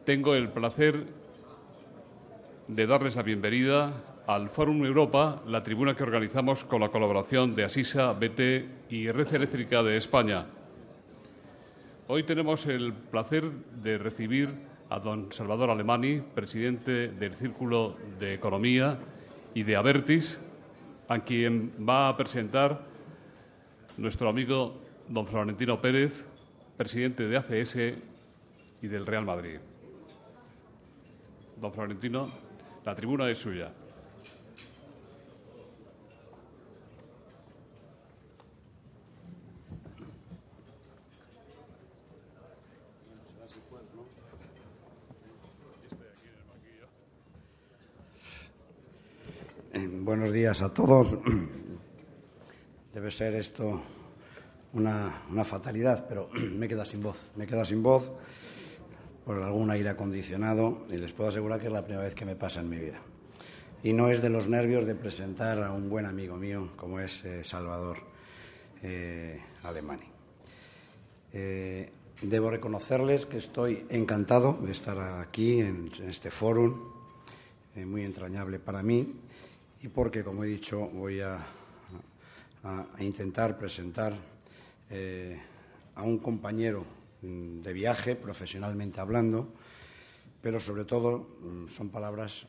Tengo el placer de darles la bienvenida al Fórum Europa, la tribuna que organizamos con la colaboración de Asisa, BT y Red Eléctrica de España. Hoy tenemos el placer de recibir a don Salvador Alemany, presidente del Círculo de Economía y de Abertis, a quien va a presentar nuestro amigo don Florentino Pérez, presidente de ACS y del Real Madrid. Don Florentino, la tribuna es suya. Buenos días a todos. Debe ser esto una fatalidad, pero me queda sin voz. Me queda sin voz por algún aire acondicionado y les puedo asegurar que es la primera vez que me pasa en mi vida. Y no es de los nervios de presentar a un buen amigo mío como es Salvador Alemany. Debo reconocerles que estoy encantado de estar aquí en este fórum, muy entrañable para mí, y porque, como he dicho, voy a intentar presentar a un compañero de viaje, profesionalmente hablando, pero sobre todo son palabras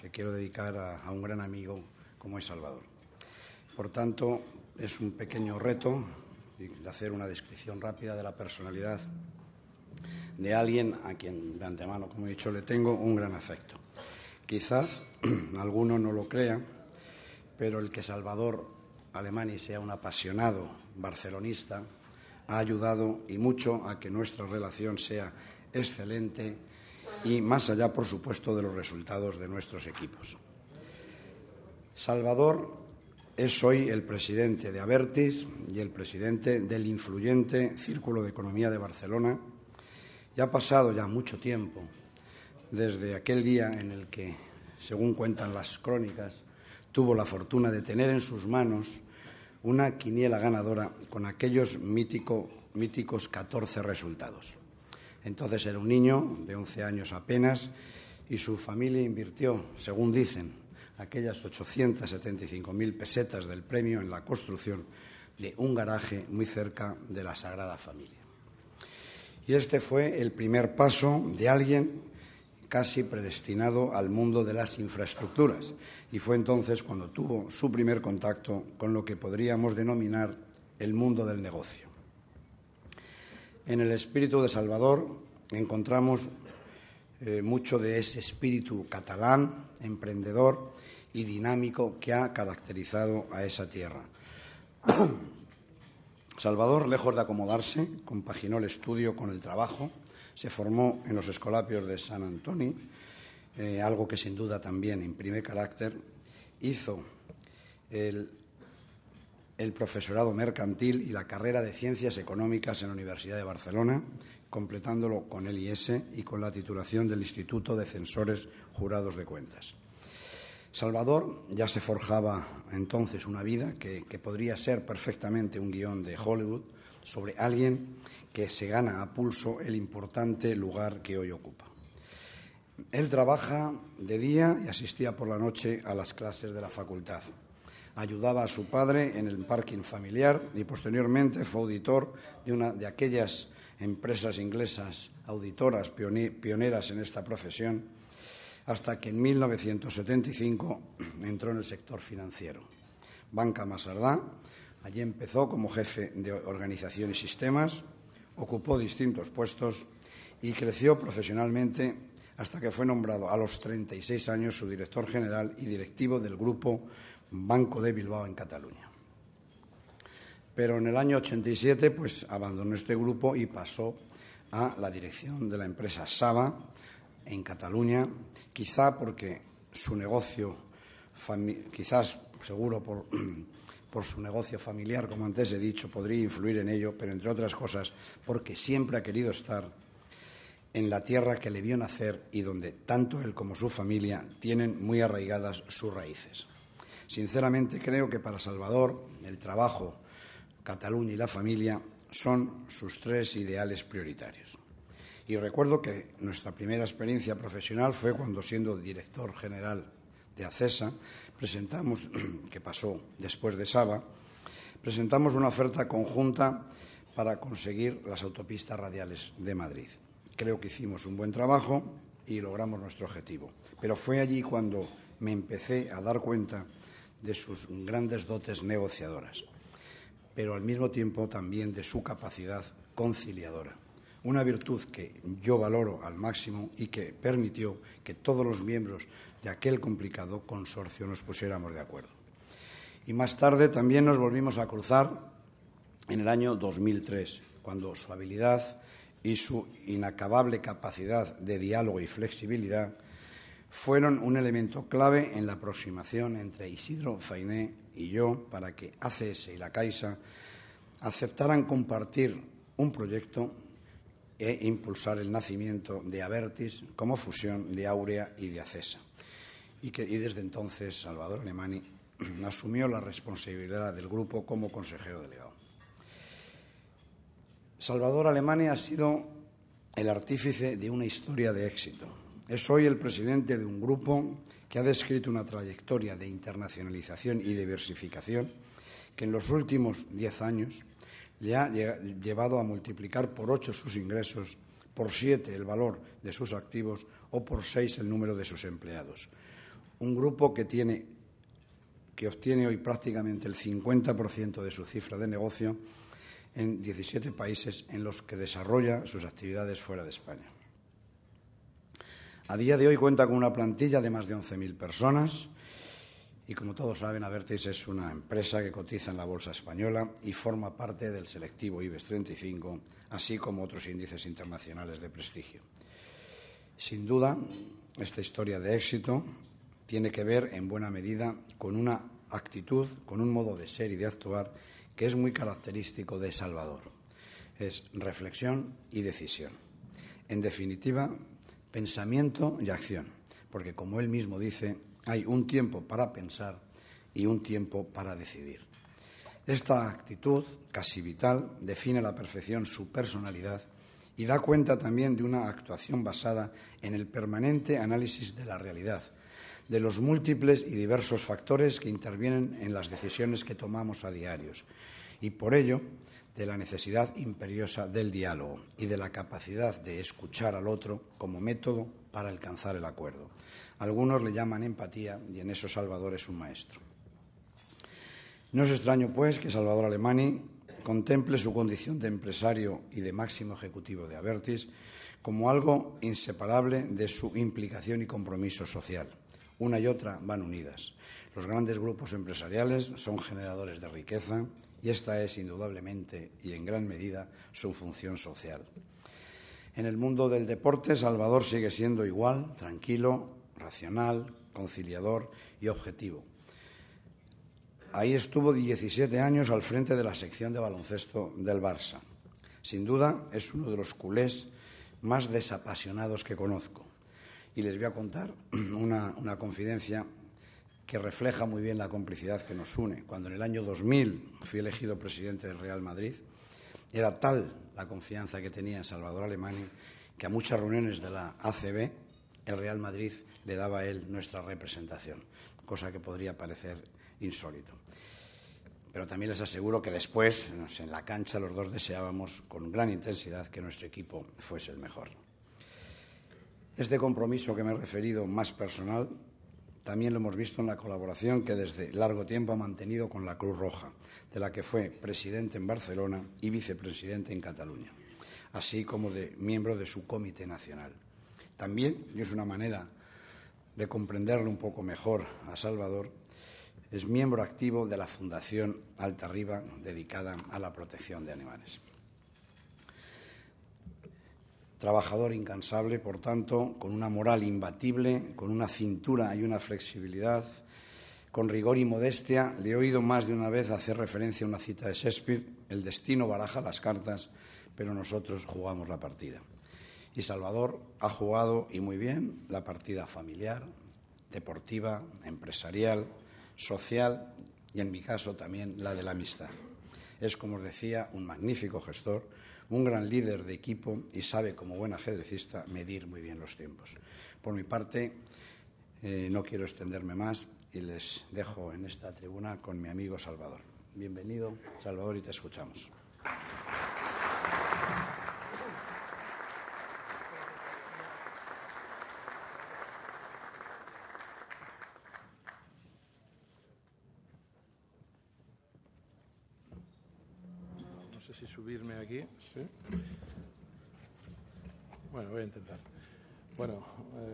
que quiero dedicar a un gran amigo como es Salvador. Por tanto, es un pequeño reto de hacer una descripción rápida de la personalidad de alguien a quien de antemano, como he dicho, le tengo un gran afecto. Quizás alguno no lo crea, pero el que Salvador Alemany sea un apasionado barcelonista ha ayudado y mucho a que nuestra relación sea excelente y más allá, por supuesto, de los resultados de nuestros equipos. Salvador es hoy el presidente de Abertis y el presidente del influyente Círculo de Economía de Barcelona. Y ha pasado ya mucho tiempo desde aquel día en el que, según cuentan las crónicas, tuvo la fortuna de tener en sus manos una quiniela ganadora con aquellos míticos 14 resultados. Entonces era un niño de 11 años apenas y su familia invirtió, según dicen, aquellas 875.000 pesetas del premio en la construcción de un garaje muy cerca de la Sagrada Familia. Y este fue el primer paso de alguien casi predestinado al mundo de las infraestructuras, y fue entonces cuando tuvo su primer contacto con lo que podríamos denominar el mundo del negocio. En el espíritu de Salvador encontramos mucho de ese espíritu catalán, emprendedor y dinámico que ha caracterizado a esa tierra. Salvador, lejos de acomodarse, compaginó el estudio con el trabajo. Se formó en los Escolapios de Sant Antoni, algo que sin duda también imprime carácter. Hizo el profesorado mercantil y la carrera de Ciencias Económicas en la Universidad de Barcelona, completándolo con el IES y con la titulación del Instituto de Censores Jurados de Cuentas. Salvador ya se forjaba entonces una vida que podría ser perfectamente un guión de Hollywood sobre alguien que se gana a pulso el importante lugar que hoy ocupa. Él trabaja de día y asistía por la noche a las clases de la facultad. Ayudaba a su padre en el parking familiar y posteriormente fue auditor de una de aquellas empresas inglesas auditoras pioneras en esta profesión, hasta que en 1975 entró en el sector financiero. Banca Masardá, allí empezó como jefe de organización y sistemas, ocupó distintos puestos y creció profesionalmente hasta que fue nombrado a los 36 años su director general y directivo del grupo Banco de Bilbao en Cataluña. Pero en el año 87 abandonó este grupo y pasó a la dirección de la empresa Saba en Cataluña, quizá porque su negocio, seguro por su negocio familiar, como antes he dicho, podría influir en ello, pero entre otras cosas porque siempre ha querido estar en la tierra que le vio nacer y donde tanto él como su familia tienen muy arraigadas sus raíces. Sinceramente creo que para Salvador el trabajo, Cataluña y la familia son sus tres ideales prioritarios. Y recuerdo que nuestra primera experiencia profesional fue cuando, siendo director general de Acesa, presentamos, que pasó después de Saba, presentamos una oferta conjunta para conseguir las autopistas radiales de Madrid. Creo que hicimos un buen trabajo y logramos nuestro objetivo. Pero fue allí cuando me empecé a dar cuenta de sus grandes dotes negociadoras, pero al mismo tiempo también de su capacidad conciliadora. Una virtud que yo valoro al máximo y que permitió que todos los miembros de aquel complicado consorcio nos pusiéramos de acuerdo. Y más tarde también nos volvimos a cruzar en el año 2003, cuando su habilidad y su inacabable capacidad de diálogo y flexibilidad fueron un elemento clave en la aproximación entre Isidro Fainé y yo para que ACS y la Caixa aceptaran compartir un proyecto e impulsar el nacimiento de Abertis como fusión de Áurea y de Acesa. Y desde entonces Salvador Alemany asumió la responsabilidad del grupo como consejero delegado. Salvador Alemany ha sido el artífice de una historia de éxito. Es hoy el presidente de un grupo que ha descrito una trayectoria de internacionalización y diversificación que en los últimos 10 años le ha llevado a multiplicar por 8 sus ingresos, por 7 el valor de sus activos o por 6 el número de sus empleados. Un grupo que obtiene hoy prácticamente el 50% de su cifra de negocio en 17 países en los que desarrolla sus actividades fuera de España. A día de hoy cuenta con una plantilla de más de 11.000 personas y, como todos saben, Abertis es una empresa que cotiza en la Bolsa Española y forma parte del selectivo IBEX 35, así como otros índices internacionales de prestigio. Sin duda, esta historia de éxito tiene que ver en buena medida con una actitud, con un modo de ser y de actuar que es muy característico de Salvador. Es reflexión y decisión. En definitiva, pensamiento y acción, porque, como él mismo dice, hay un tiempo para pensar y un tiempo para decidir. Esta actitud, casi vital, define a la perfección su personalidad y da cuenta también de una actuación basada en el permanente análisis de la realidad, de los múltiples y diversos factores que intervienen en las decisiones que tomamos a diario y, por ello, de la necesidad imperiosa del diálogo y de la capacidad de escuchar al otro como método para alcanzar el acuerdo. Algunos le llaman empatía y en eso Salvador es un maestro. No es extraño, pues, que Salvador Alemany contemple su condición de empresario y de máximo ejecutivo de Abertis como algo inseparable de su implicación y compromiso social. Una y otra van unidas. Los grandes grupos empresariales son generadores de riqueza y esta es indudablemente y en gran medida su función social. En el mundo del deporte, Salvador sigue siendo igual, tranquilo, racional, conciliador y objetivo. Ahí estuvo 17 años al frente de la sección de baloncesto del Barça. Sin duda, es uno de los culés más desapasionados que conozco. Y les voy a contar una confidencia que refleja muy bien la complicidad que nos une. Cuando en el año 2000 fui elegido presidente del Real Madrid, era tal la confianza que tenía en Salvador Alemany que a muchas reuniones de la ACB el Real Madrid le daba a él nuestra representación, cosa que podría parecer insólito. Pero también les aseguro que después, en la cancha, los dos deseábamos con gran intensidad que nuestro equipo fuese el mejor. Este compromiso que me he referido, más personal, también lo hemos visto en la colaboración que desde largo tiempo ha mantenido con la Cruz Roja, de la que fue presidente en Barcelona y vicepresidente en Cataluña, así como de miembro de su Comité Nacional. También, y es una manera de comprenderlo un poco mejor a Salvador, es miembro activo de la Fundación Alta-Riba, dedicada a la protección de animales. Trabajador incansable, por tanto, con una moral imbatible, con una cintura y una flexibilidad, con rigor y modestia. Le he oído más de una vez hacer referencia a una cita de Shakespeare: el destino baraja las cartas, pero nosotros jugamos la partida. Y Salvador ha jugado, y muy bien, la partida familiar, deportiva, empresarial, social y, en mi caso, también la de la amistad. Es, como os decía, un magnífico gestor, un gran líder de equipo y sabe, como buen ajedrecista, medir muy bien los tiempos. Por mi parte, no quiero extenderme más y les dejo en esta tribuna con mi amigo Salvador. Bienvenido, Salvador, y te escuchamos. No sé si subirme aquí. ¿Sí? Bueno, voy a intentar. Bueno,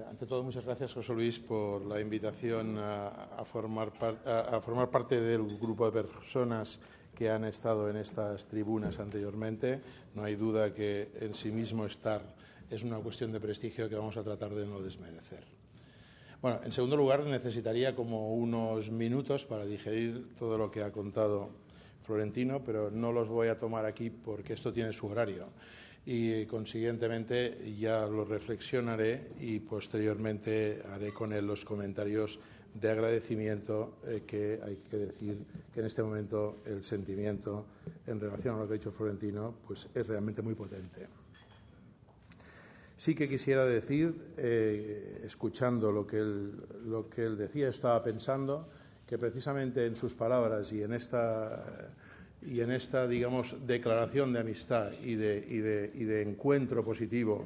ante todo, muchas gracias, José Luis, por la invitación a formar parte del grupo de personas que han estado en estas tribunas anteriormente. No hay duda que en sí mismo estar es una cuestión de prestigio que vamos a tratar de no desmerecer. Bueno, en segundo lugar, necesitaría como unos minutos para digerir todo lo que ha contado Florentino, pero no los voy a tomar aquí porque esto tiene su horario. Y consiguientemente ya lo reflexionaré y posteriormente haré con él los comentarios de agradecimiento que hay que decir que en este momento el sentimiento en relación a lo que ha dicho Florentino pues es realmente muy potente. Sí que quisiera decir, escuchando lo que él decía, estaba pensando que precisamente en sus palabras y en esta digamos, declaración de amistad y de encuentro positivo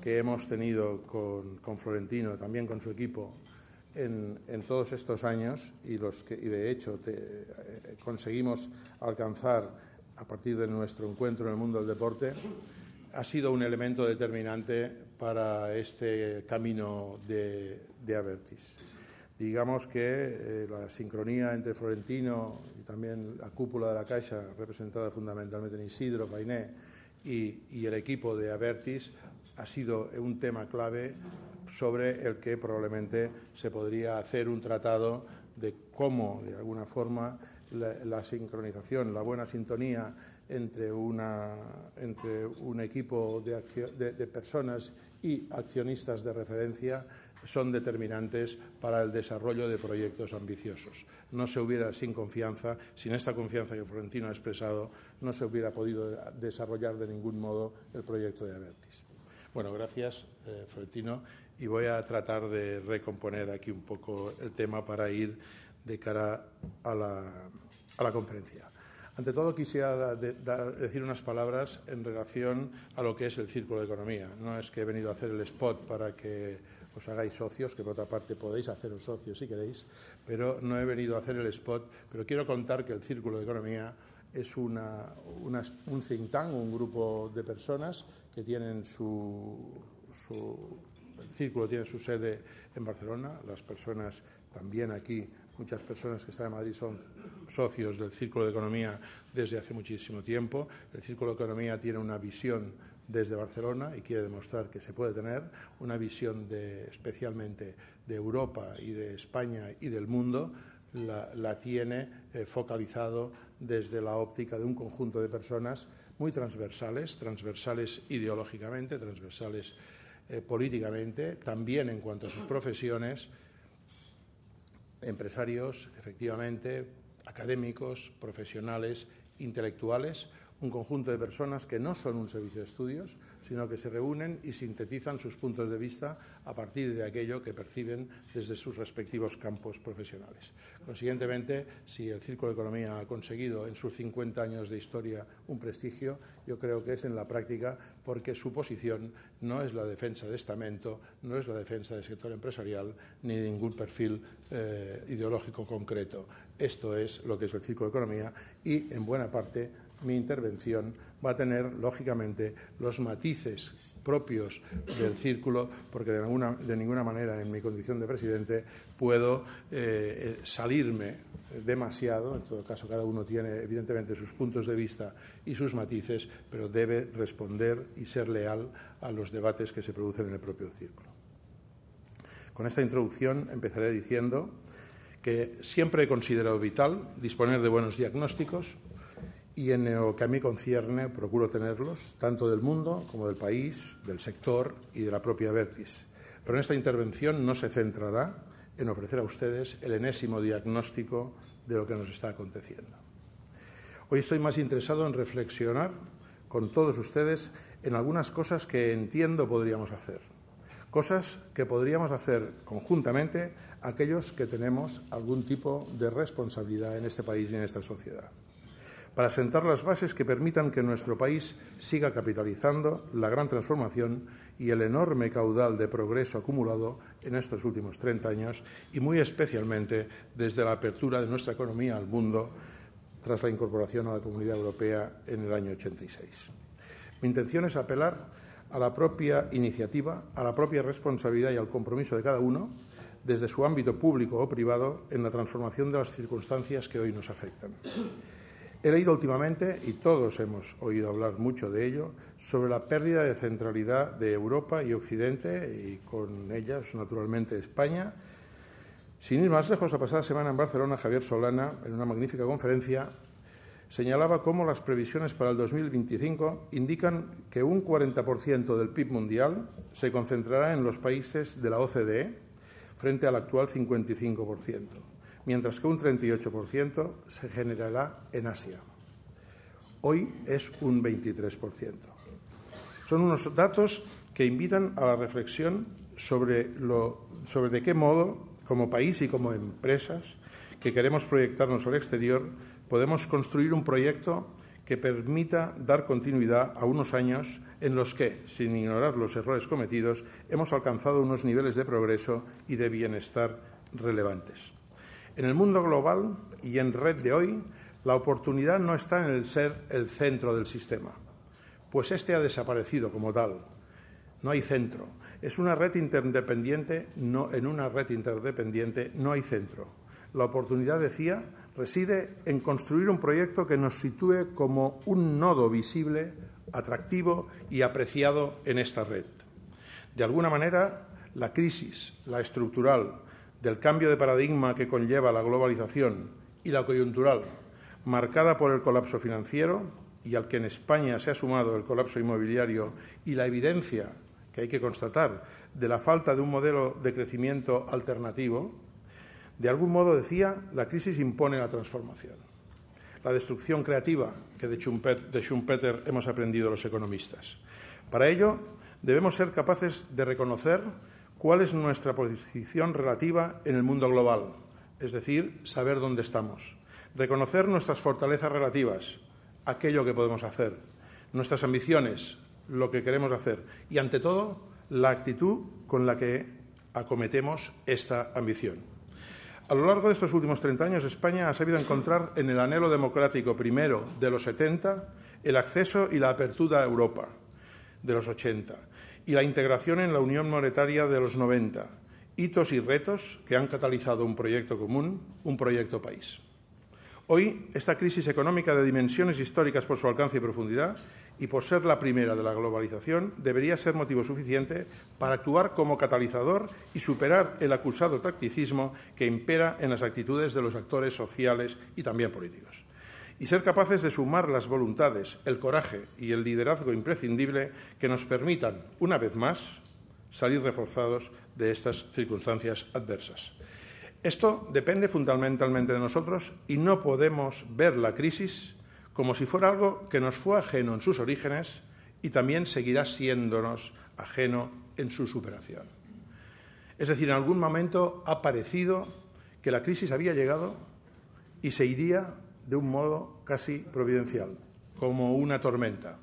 que hemos tenido con Florentino, también con su equipo, en todos estos años y de hecho conseguimos alcanzar a partir de nuestro encuentro en el mundo del deporte, ha sido un elemento determinante para este camino de Abertis. Digamos que la sincronía entre Florentino y también la cúpula de la Caixa, representada fundamentalmente en Isidro, Painé, y el equipo de Abertis, ha sido un tema clave sobre el que probablemente se podría hacer un tratado de cómo, de alguna forma, la sincronización, la buena sintonía entre un equipo de personas y accionistas de referencia son determinantes para el desarrollo de proyectos ambiciosos. No se hubiera, sin esta confianza que Florentino ha expresado, no se hubiera podido desarrollar de ningún modo el proyecto de Abertis. Bueno, gracias, Florentino, y voy a tratar de recomponer aquí un poco el tema para ir de cara a la conferencia. Ante todo, quisiera decir unas palabras en relación a lo que es el Círculo de Economía. No es que he venido a hacer el spot para que os hagáis socios, que por otra parte podéis haceros socios si queréis, pero no he venido a hacer el spot, pero quiero contar que el Círculo de Economía es un think tank, un grupo de personas que tienen el Círculo tiene su sede en Barcelona, las personas también aquí, muchas personas que están en Madrid son socios del Círculo de Economía desde hace muchísimo tiempo. El Círculo de Economía tiene una visión desde Barcelona y quiere demostrar que se puede tener una visión especialmente de Europa y de España y del mundo. La tiene focalizado desde la óptica de un conjunto de personas muy transversales ideológicamente, transversales políticamente, también en cuanto a sus profesiones, empresarios, efectivamente, académicos, profesionales, intelectuales, un conjunto de personas que no son un servicio de estudios, sino que se reúnen y sintetizan sus puntos de vista a partir de aquello que perciben desde sus respectivos campos profesionales. Consiguientemente, si el Círculo de Economía ha conseguido en sus 50 años de historia un prestigio, yo creo que es en la práctica porque su posición no es la defensa de estamento, no es la defensa del sector empresarial, ni de ningún perfil ideológico concreto. Esto es lo que es el Círculo de Economía y, en buena parte, mi intervención va a tener, lógicamente, los matices propios del Círculo, porque de ninguna manera, en mi condición de presidente, puedo salirme demasiado. En todo caso, cada uno tiene, evidentemente, sus puntos de vista y sus matices, pero debe responder y ser leal a los debates que se producen en el propio Círculo. Con esta introducción empezaré diciendo que siempre he considerado vital disponer de buenos diagnósticos y en lo que a mí concierne procuro tenerlos, tanto del mundo como del país, del sector y de la propia Abertis. Pero en esta intervención no se centrará en ofrecer a ustedes el enésimo diagnóstico de lo que nos está aconteciendo. Hoy estoy más interesado en reflexionar con todos ustedes en algunas cosas que entiendo podríamos hacer. Cosas que podríamos hacer conjuntamente aquellos que tenemos algún tipo de responsabilidad en este país y en esta sociedad, para sentar las bases que permitan que nuestro país siga capitalizando la gran transformación y el enorme caudal de progreso acumulado en estos últimos 30 años y muy especialmente desde la apertura de nuestra economía al mundo tras la incorporación a la Comunidad Europea en el año 86. Mi intención es apelar a la propia iniciativa, a la propia responsabilidad y al compromiso de cada uno, desde su ámbito público o privado, en la transformación de las circunstancias que hoy nos afectan. He leído últimamente, y todos hemos oído hablar mucho de ello, sobre la pérdida de centralidad de Europa y Occidente, y con ellas, naturalmente, España. Sin ir más lejos, la pasada semana en Barcelona, Javier Solana, en una magnífica conferencia, señalaba cómo las previsiones para el 2025 indican que un 40% del PIB mundial se concentrará en los países de la OCDE frente al actual 55%, mientras que un 38% se generará en Asia. Hoy es un 23%. Son unos datos que invitan a la reflexión sobre de qué modo, como país y como empresas que queremos proyectarnos al exterior, podemos construir un proyecto que permita dar continuidad a unos años en los que, sin ignorar los errores cometidos, hemos alcanzado unos niveles de progreso y de bienestar relevantes. En el mundo global y en red de hoy, la oportunidad no está en el ser el centro del sistema, pues este ha desaparecido como tal. No hay centro. Es una red interdependiente, en una red interdependiente no hay centro. La oportunidad, decía, reside en construir un proyecto que nos sitúe como un nodo visible, atractivo y apreciado en esta red. De alguna manera, la crisis, la estructural, del cambio de paradigma que conlleva la globalización y la coyuntural, marcada por el colapso financiero y al que en España se ha sumado el colapso inmobiliario y la evidencia que hay que constatar de la falta de un modelo de crecimiento alternativo, de algún modo, decía, la crisis impone la transformación. La destrucción creativa que de Schumpeter hemos aprendido los economistas. Para ello, debemos ser capaces de reconocer cuál es nuestra posición relativa en el mundo global, es decir, saber dónde estamos. Reconocer nuestras fortalezas relativas, aquello que podemos hacer, nuestras ambiciones, lo que queremos hacer y, ante todo, la actitud con la que acometemos esta ambición. A lo largo de estos últimos 30 años, España ha sabido encontrar en el anhelo democrático primero de los 70 el acceso y la apertura a Europa de los 80 y la integración en la Unión Monetaria de los 90, hitos y retos que han catalizado un proyecto común, un proyecto país. Hoy, esta crisis económica de dimensiones históricas por su alcance y profundidad y por ser la primera de la globalización, debería ser motivo suficiente para actuar como catalizador y superar el acusado tacticismo que impera en las actitudes de los actores sociales y también políticos. Y ser capaces de sumar las voluntades, el coraje y el liderazgo imprescindible que nos permitan, una vez más, salir reforzados de estas circunstancias adversas. Esto depende fundamentalmente de nosotros y no podemos ver la crisis como si fuera algo que nos fue ajeno en sus orígenes y también seguirá siéndonos ajeno en su superación. Es decir, en algún momento ha parecido que la crisis había llegado y se iría de un modo casi providencial, como una tormenta.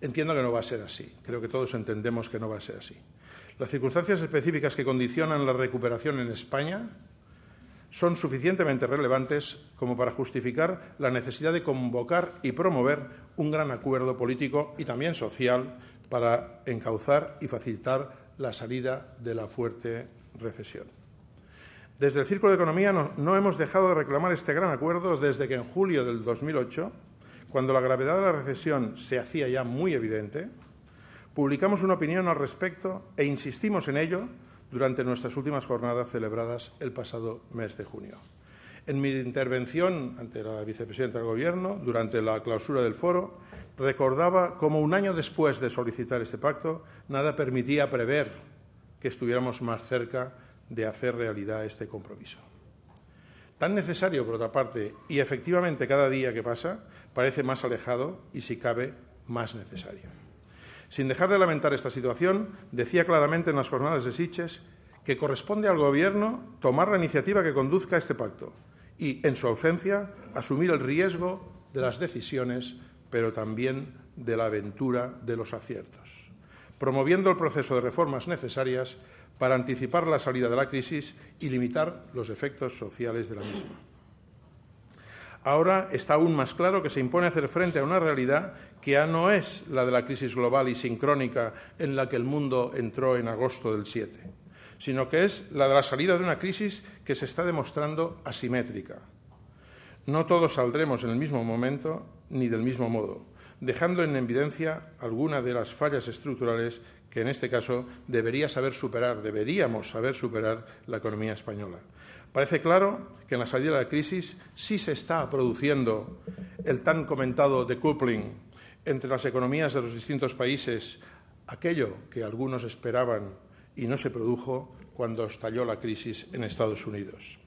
Entiendo que no va a ser así. Creo que todos entendemos que no va a ser así. Las circunstancias específicas que condicionan la recuperación en España son suficientemente relevantes como para justificar la necesidad de convocar y promover un gran acuerdo político y también social para encauzar y facilitar la salida de la fuerte recesión. Desde el Círculo de Economía no hemos dejado de reclamar este gran acuerdo desde que en julio del 2008, cuando la gravedad de la recesión se hacía ya muy evidente, publicamos una opinión al respecto e insistimos en ello durante nuestras últimas jornadas celebradas el pasado mes de junio. En mi intervención ante la vicepresidenta del Gobierno, durante la clausura del foro, recordaba cómo un año después de solicitar este pacto, nada permitía prever que estuviéramos más cerca de hacer realidad este compromiso. Tan necesario, por otra parte, y efectivamente cada día que pasa parece más alejado y, si cabe, más necesario. Sin dejar de lamentar esta situación, decía claramente en las jornadas de Sitges que corresponde al Gobierno tomar la iniciativa que conduzca a este pacto y, en su ausencia, asumir el riesgo de las decisiones, pero también de la aventura de los aciertos, promoviendo el proceso de reformas necesarias para anticipar la salida de la crisis y limitar los efectos sociales de la misma. Ahora está aún más claro que se impone hacer frente a una realidad que ya no es la de la crisis global y sincrónica en la que el mundo entró en agosto del 7, sino que es la de la salida de una crisis que se está demostrando asimétrica. No todos saldremos en el mismo momento ni del mismo modo, dejando en evidencia algunas de las fallas estructurales que en este caso deberíamos saber superar la economía española. Parece claro que en la salida de la crisis sí se está produciendo el tan comentado decoupling entre las economías de los distintos países, aquello que algunos esperaban y no se produjo cuando estalló la crisis en Estados Unidos.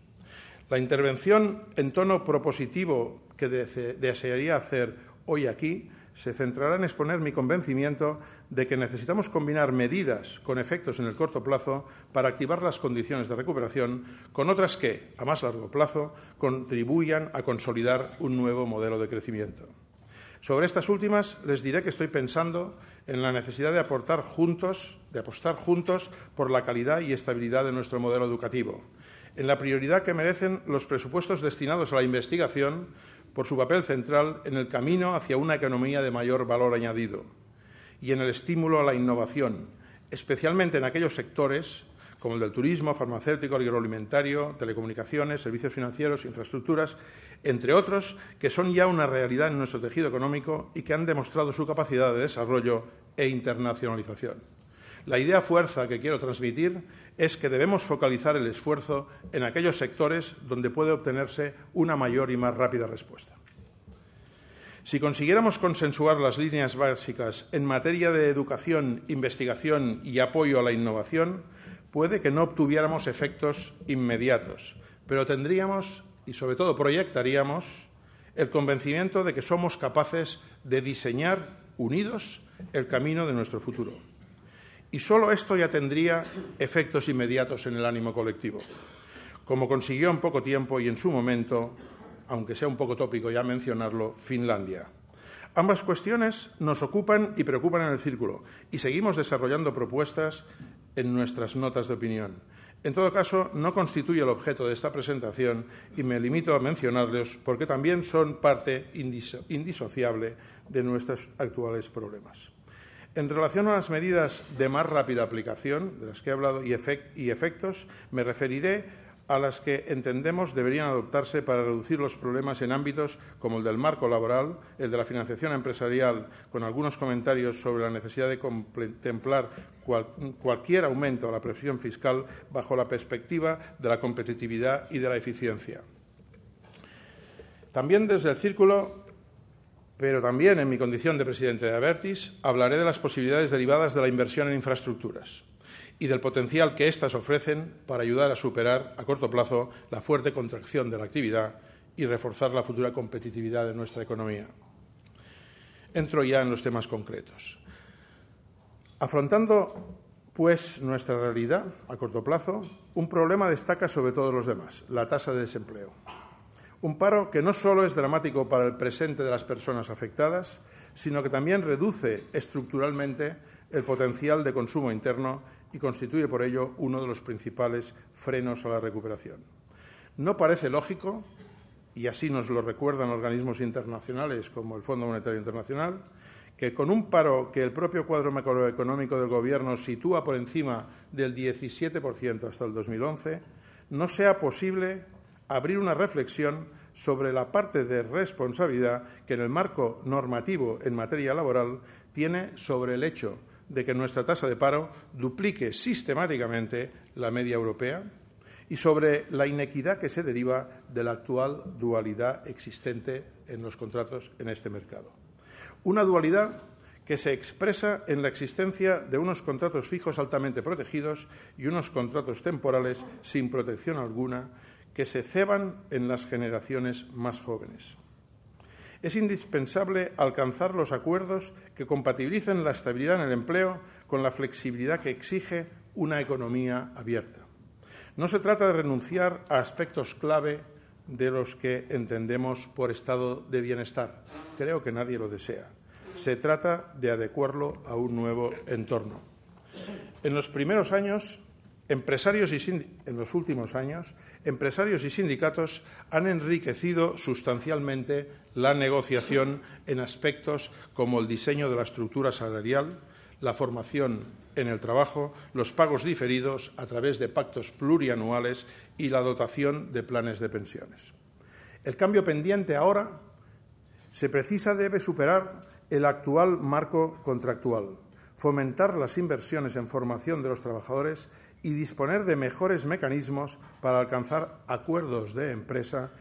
La intervención en tono propositivo que desearía hacer hoy aquí se centrará en exponer mi convencimiento de que necesitamos combinar medidas con efectos en el corto plazo para activar las condiciones de recuperación con otras que, a más largo plazo, contribuyan a consolidar un nuevo modelo de crecimiento. Sobre estas últimas les diré que estoy pensando en la necesidad de apostar juntos por la calidad y estabilidad de nuestro modelo educativo, en la prioridad que merecen los presupuestos destinados a la investigación por su papel central en el camino hacia una economía de mayor valor añadido y en el estímulo a la innovación, especialmente en aquellos sectores como el del turismo, farmacéutico, agroalimentario, telecomunicaciones, servicios financieros, infraestructuras, entre otros, que son ya una realidad en nuestro tejido económico y que han demostrado su capacidad de desarrollo e internacionalización. La idea fuerza que quiero transmitir es que debemos focalizar el esfuerzo en aquellos sectores donde puede obtenerse una mayor y más rápida respuesta. Si consiguiéramos consensuar las líneas básicas en materia de educación, investigación y apoyo a la innovación, puede que no obtuviéramos efectos inmediatos, pero tendríamos y, sobre todo, proyectaríamos el convencimiento de que somos capaces de diseñar, unidos, el camino de nuestro futuro. Y solo esto ya tendría efectos inmediatos en el ánimo colectivo, como consiguió en poco tiempo y en su momento, aunque sea un poco tópico ya mencionarlo, Finlandia. Ambas cuestiones nos ocupan y preocupan en el Círculo y seguimos desarrollando propuestas en nuestras notas de opinión. En todo caso, no constituye el objeto de esta presentación y me limito a mencionarlos porque también son parte indisociable de nuestros actuales problemas. En relación a las medidas de más rápida aplicación, de las que he hablado, y efectos, me referiré a las que entendemos deberían adoptarse para reducir los problemas en ámbitos como el del marco laboral, el de la financiación empresarial, con algunos comentarios sobre la necesidad de contemplar cualquier aumento a la presión fiscal bajo la perspectiva de la competitividad y de la eficiencia. También desde el Círculo, pero también en mi condición de presidente de Abertis, hablaré de las posibilidades derivadas de la inversión en infraestructuras y del potencial que éstas ofrecen para ayudar a superar a corto plazo la fuerte contracción de la actividad y reforzar la futura competitividad de nuestra economía. Entro ya en los temas concretos. Afrontando, pues, nuestra realidad a corto plazo, un problema destaca sobre todos los demás: la tasa de desempleo. Un paro que no solo es dramático para el presente de las personas afectadas, sino que también reduce estructuralmente el potencial de consumo interno y constituye por ello uno de los principales frenos a la recuperación. No parece lógico, y así nos lo recuerdan organismos internacionales como el Fondo Monetario Internacional, que con un paro que el propio cuadro macroeconómico del Gobierno sitúa por encima del 17% hasta el 2011, no sea posible abrir una reflexión sobre la parte de responsabilidad que en el marco normativo en materia laboral tiene sobre el hecho de que nuestra tasa de paro duplique sistemáticamente la media europea y sobre la inequidad que se deriva de la actual dualidad existente en los contratos en este mercado. Una dualidad que se expresa en la existencia de unos contratos fijos altamente protegidos y unos contratos temporales sin protección alguna, que se ceban en las generaciones más jóvenes. Es indispensable alcanzar los acuerdos que compatibilicen la estabilidad en el empleo con la flexibilidad que exige una economía abierta. No se trata de renunciar a aspectos clave de los que entendemos por estado de bienestar. Creo que nadie lo desea. Se trata de adecuarlo a un nuevo entorno. En los últimos años, empresarios y sindicatos han enriquecido sustancialmente la negociación en aspectos como el diseño de la estructura salarial, la formación en el trabajo, los pagos diferidos a través de pactos plurianuales y la dotación de planes de pensiones. El cambio pendiente ahora debe superar el actual marco contractual, fomentar las inversiones en formación de los trabajadores y disponer de mejores mecanismos para alcanzar acuerdos de empresa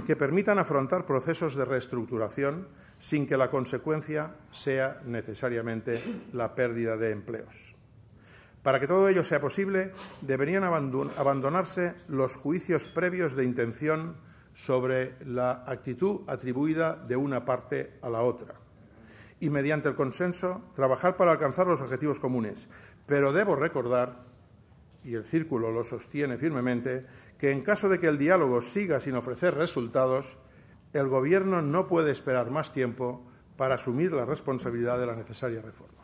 que permitan afrontar procesos de reestructuración sin que la consecuencia sea necesariamente la pérdida de empleos. Para que todo ello sea posible, deberían abandonarse los juicios previos de intención sobre la actitud atribuida de una parte a la otra y, mediante el consenso, trabajar para alcanzar los objetivos comunes. Pero debo recordar, y el Círculo lo sostiene firmemente, que en caso de que el diálogo siga sin ofrecer resultados, el Gobierno no puede esperar más tiempo para asumir la responsabilidad de la necesaria reforma.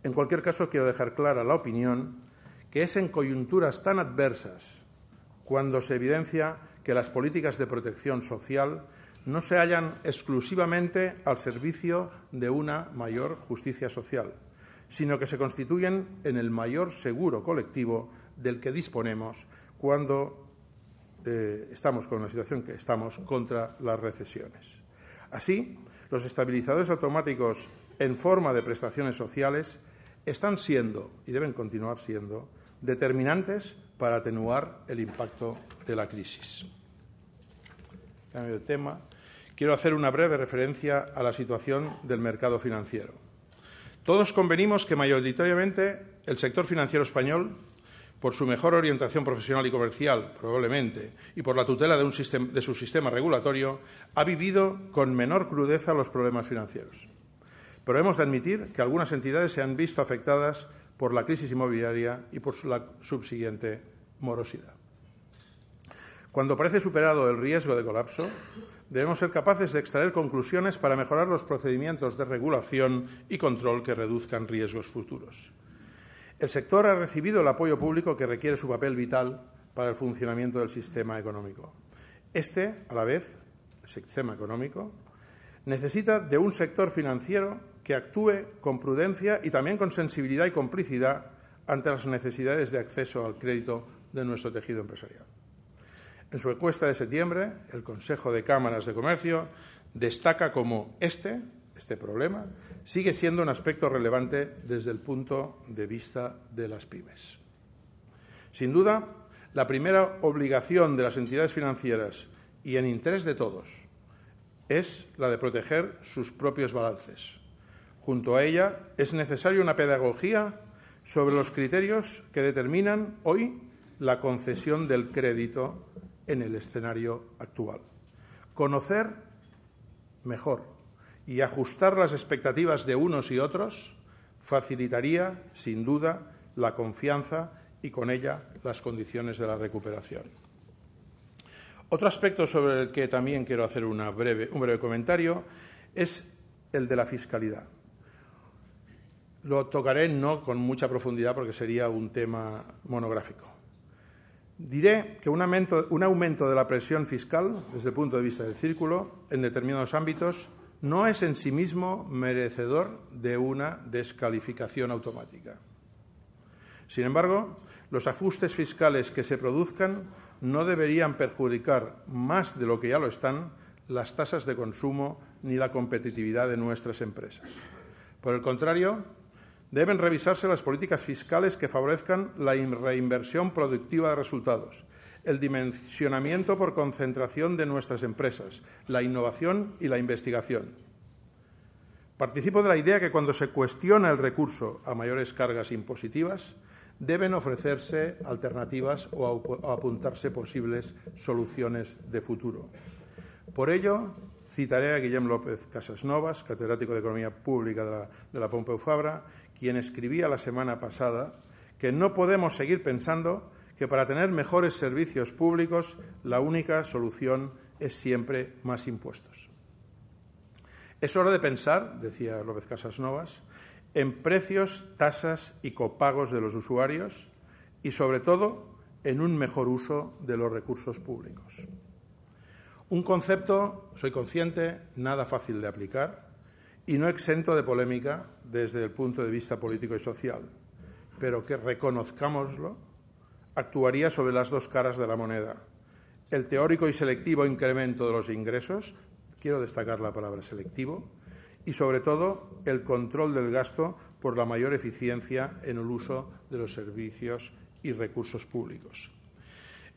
En cualquier caso, quiero dejar clara la opinión que es en coyunturas tan adversas cuando se evidencia que las políticas de protección social no se hallan exclusivamente al servicio de una mayor justicia social, sino que se constituyen en el mayor seguro colectivo del que disponemos cuando estamos con la situación que estamos contra las recesiones. Así, los estabilizadores automáticos en forma de prestaciones sociales están siendo y deben continuar siendo determinantes para atenuar el impacto de la crisis. Cambio de tema. Quiero hacer una breve referencia a la situación del mercado financiero. Todos convenimos que mayoritariamente el sector financiero español, por su mejor orientación profesional y comercial, probablemente, y por la tutela de su sistema regulatorio, ha vivido con menor crudeza los problemas financieros. Pero hemos de admitir que algunas entidades se han visto afectadas por la crisis inmobiliaria y por la subsiguiente morosidad. Cuando parece superado el riesgo de colapso, debemos ser capaces de extraer conclusiones para mejorar los procedimientos de regulación y control que reduzcan riesgos futuros. El sector ha recibido el apoyo público que requiere su papel vital para el funcionamiento del sistema económico. A la vez, el sistema económico necesita de un sector financiero que actúe con prudencia y también con sensibilidad y complicidad ante las necesidades de acceso al crédito de nuestro tejido empresarial. En su encuesta de septiembre, el Consejo de Cámaras de Comercio destaca como este problema sigue siendo un aspecto relevante desde el punto de vista de las pymes. Sin duda, la primera obligación de las entidades financieras y en interés de todos es la de proteger sus propios balances. Junto a ella, es necesaria una pedagogía sobre los criterios que determinan hoy la concesión del crédito en el escenario actual. Conocer mejor y ajustar las expectativas de unos y otros facilitaría, sin duda, la confianza y, con ella, las condiciones de la recuperación. Otro aspecto sobre el que también quiero hacer un breve comentario es el de la fiscalidad. Lo tocaré no con mucha profundidad porque sería un tema monográfico. Diré que un aumento de la presión fiscal, desde el punto de vista del Círculo, en determinados ámbitos, no es en sí mismo merecedor de una descalificación automática. Sin embargo, los ajustes fiscales que se produzcan no deberían perjudicar más de lo que ya lo están las tasas de consumo ni la competitividad de nuestras empresas. Por el contrario, deben revisarse las políticas fiscales que favorezcan la reinversión productiva de resultados, el dimensionamiento por concentración de nuestras empresas, la innovación y la investigación. Participo de la idea que cuando se cuestiona el recurso a mayores cargas impositivas, deben ofrecerse alternativas o apuntarse posibles soluciones de futuro. Por ello, citaré a Guillem López Casasnovas, catedrático de Economía Pública de la Pompeu Fabra, quien escribía la semana pasada que no podemos seguir pensando que para tener mejores servicios públicos la única solución es siempre más impuestos. Es hora de pensar, decía López Casasnovas, en precios, tasas y copagos de los usuarios y, sobre todo, en un mejor uso de los recursos públicos. Un concepto, soy consciente, nada fácil de aplicar y no exento de polémica desde el punto de vista político y social, pero que, reconozcámoslo, actuaría sobre las dos caras de la moneda. El teórico y selectivo incremento de los ingresos, quiero destacar la palabra selectivo, y sobre todo el control del gasto por la mayor eficiencia en el uso de los servicios y recursos públicos.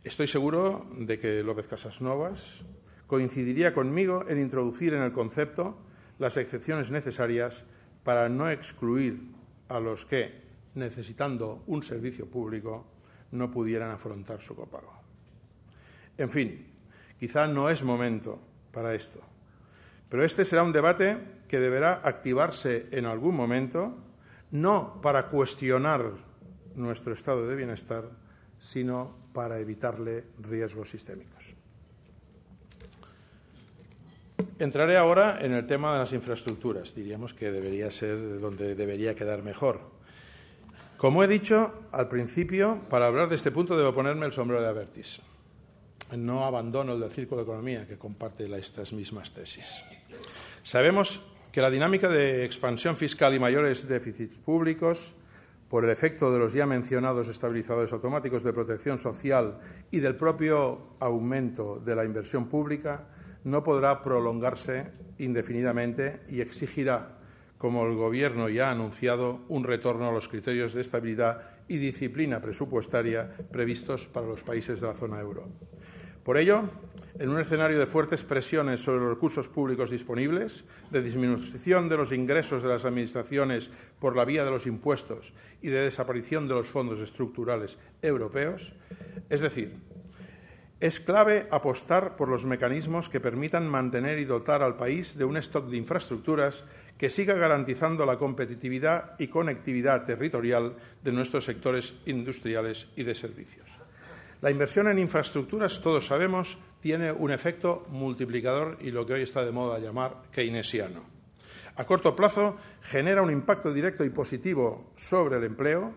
Estoy seguro de que López Casasnovas coincidiría conmigo en introducir en el concepto las excepciones necesarias para no excluir a los que, necesitando un servicio público, no pudieran afrontar su copago. En fin, quizá no es momento para esto, pero este será un debate que deberá activarse en algún momento, no para cuestionar nuestro estado de bienestar, sino para evitarle riesgos sistémicos. Entraré ahora en el tema de las infraestructuras. Diríamos que debería ser donde debería quedar mejor. Como he dicho al principio, para hablar de este punto debo ponerme el sombrero de Abertis. No abandono el del Círculo de Economía, que comparte estas mismas tesis. Sabemos que la dinámica de expansión fiscal y mayores déficits públicos, por el efecto de los ya mencionados estabilizadores automáticos de protección social y del propio aumento de la inversión pública, no podrá prolongarse indefinidamente y exigirá, como el Gobierno ya ha anunciado, un retorno a los criterios de estabilidad y disciplina presupuestaria previstos para los países de la zona euro. Por ello, en un escenario de fuertes presiones sobre los recursos públicos disponibles, de disminución de los ingresos de las administraciones por la vía de los impuestos y de desaparición de los fondos estructurales europeos, es decir, es clave apostar por los mecanismos que permitan mantener y dotar al país de un stock de infraestructuras que siga garantizando la competitividad y conectividad territorial de nuestros sectores industriales y de servicios. La inversión en infraestructuras, todos sabemos, tiene un efecto multiplicador y lo que hoy está de moda llamar keynesiano. A corto plazo, genera un impacto directo y positivo sobre el empleo,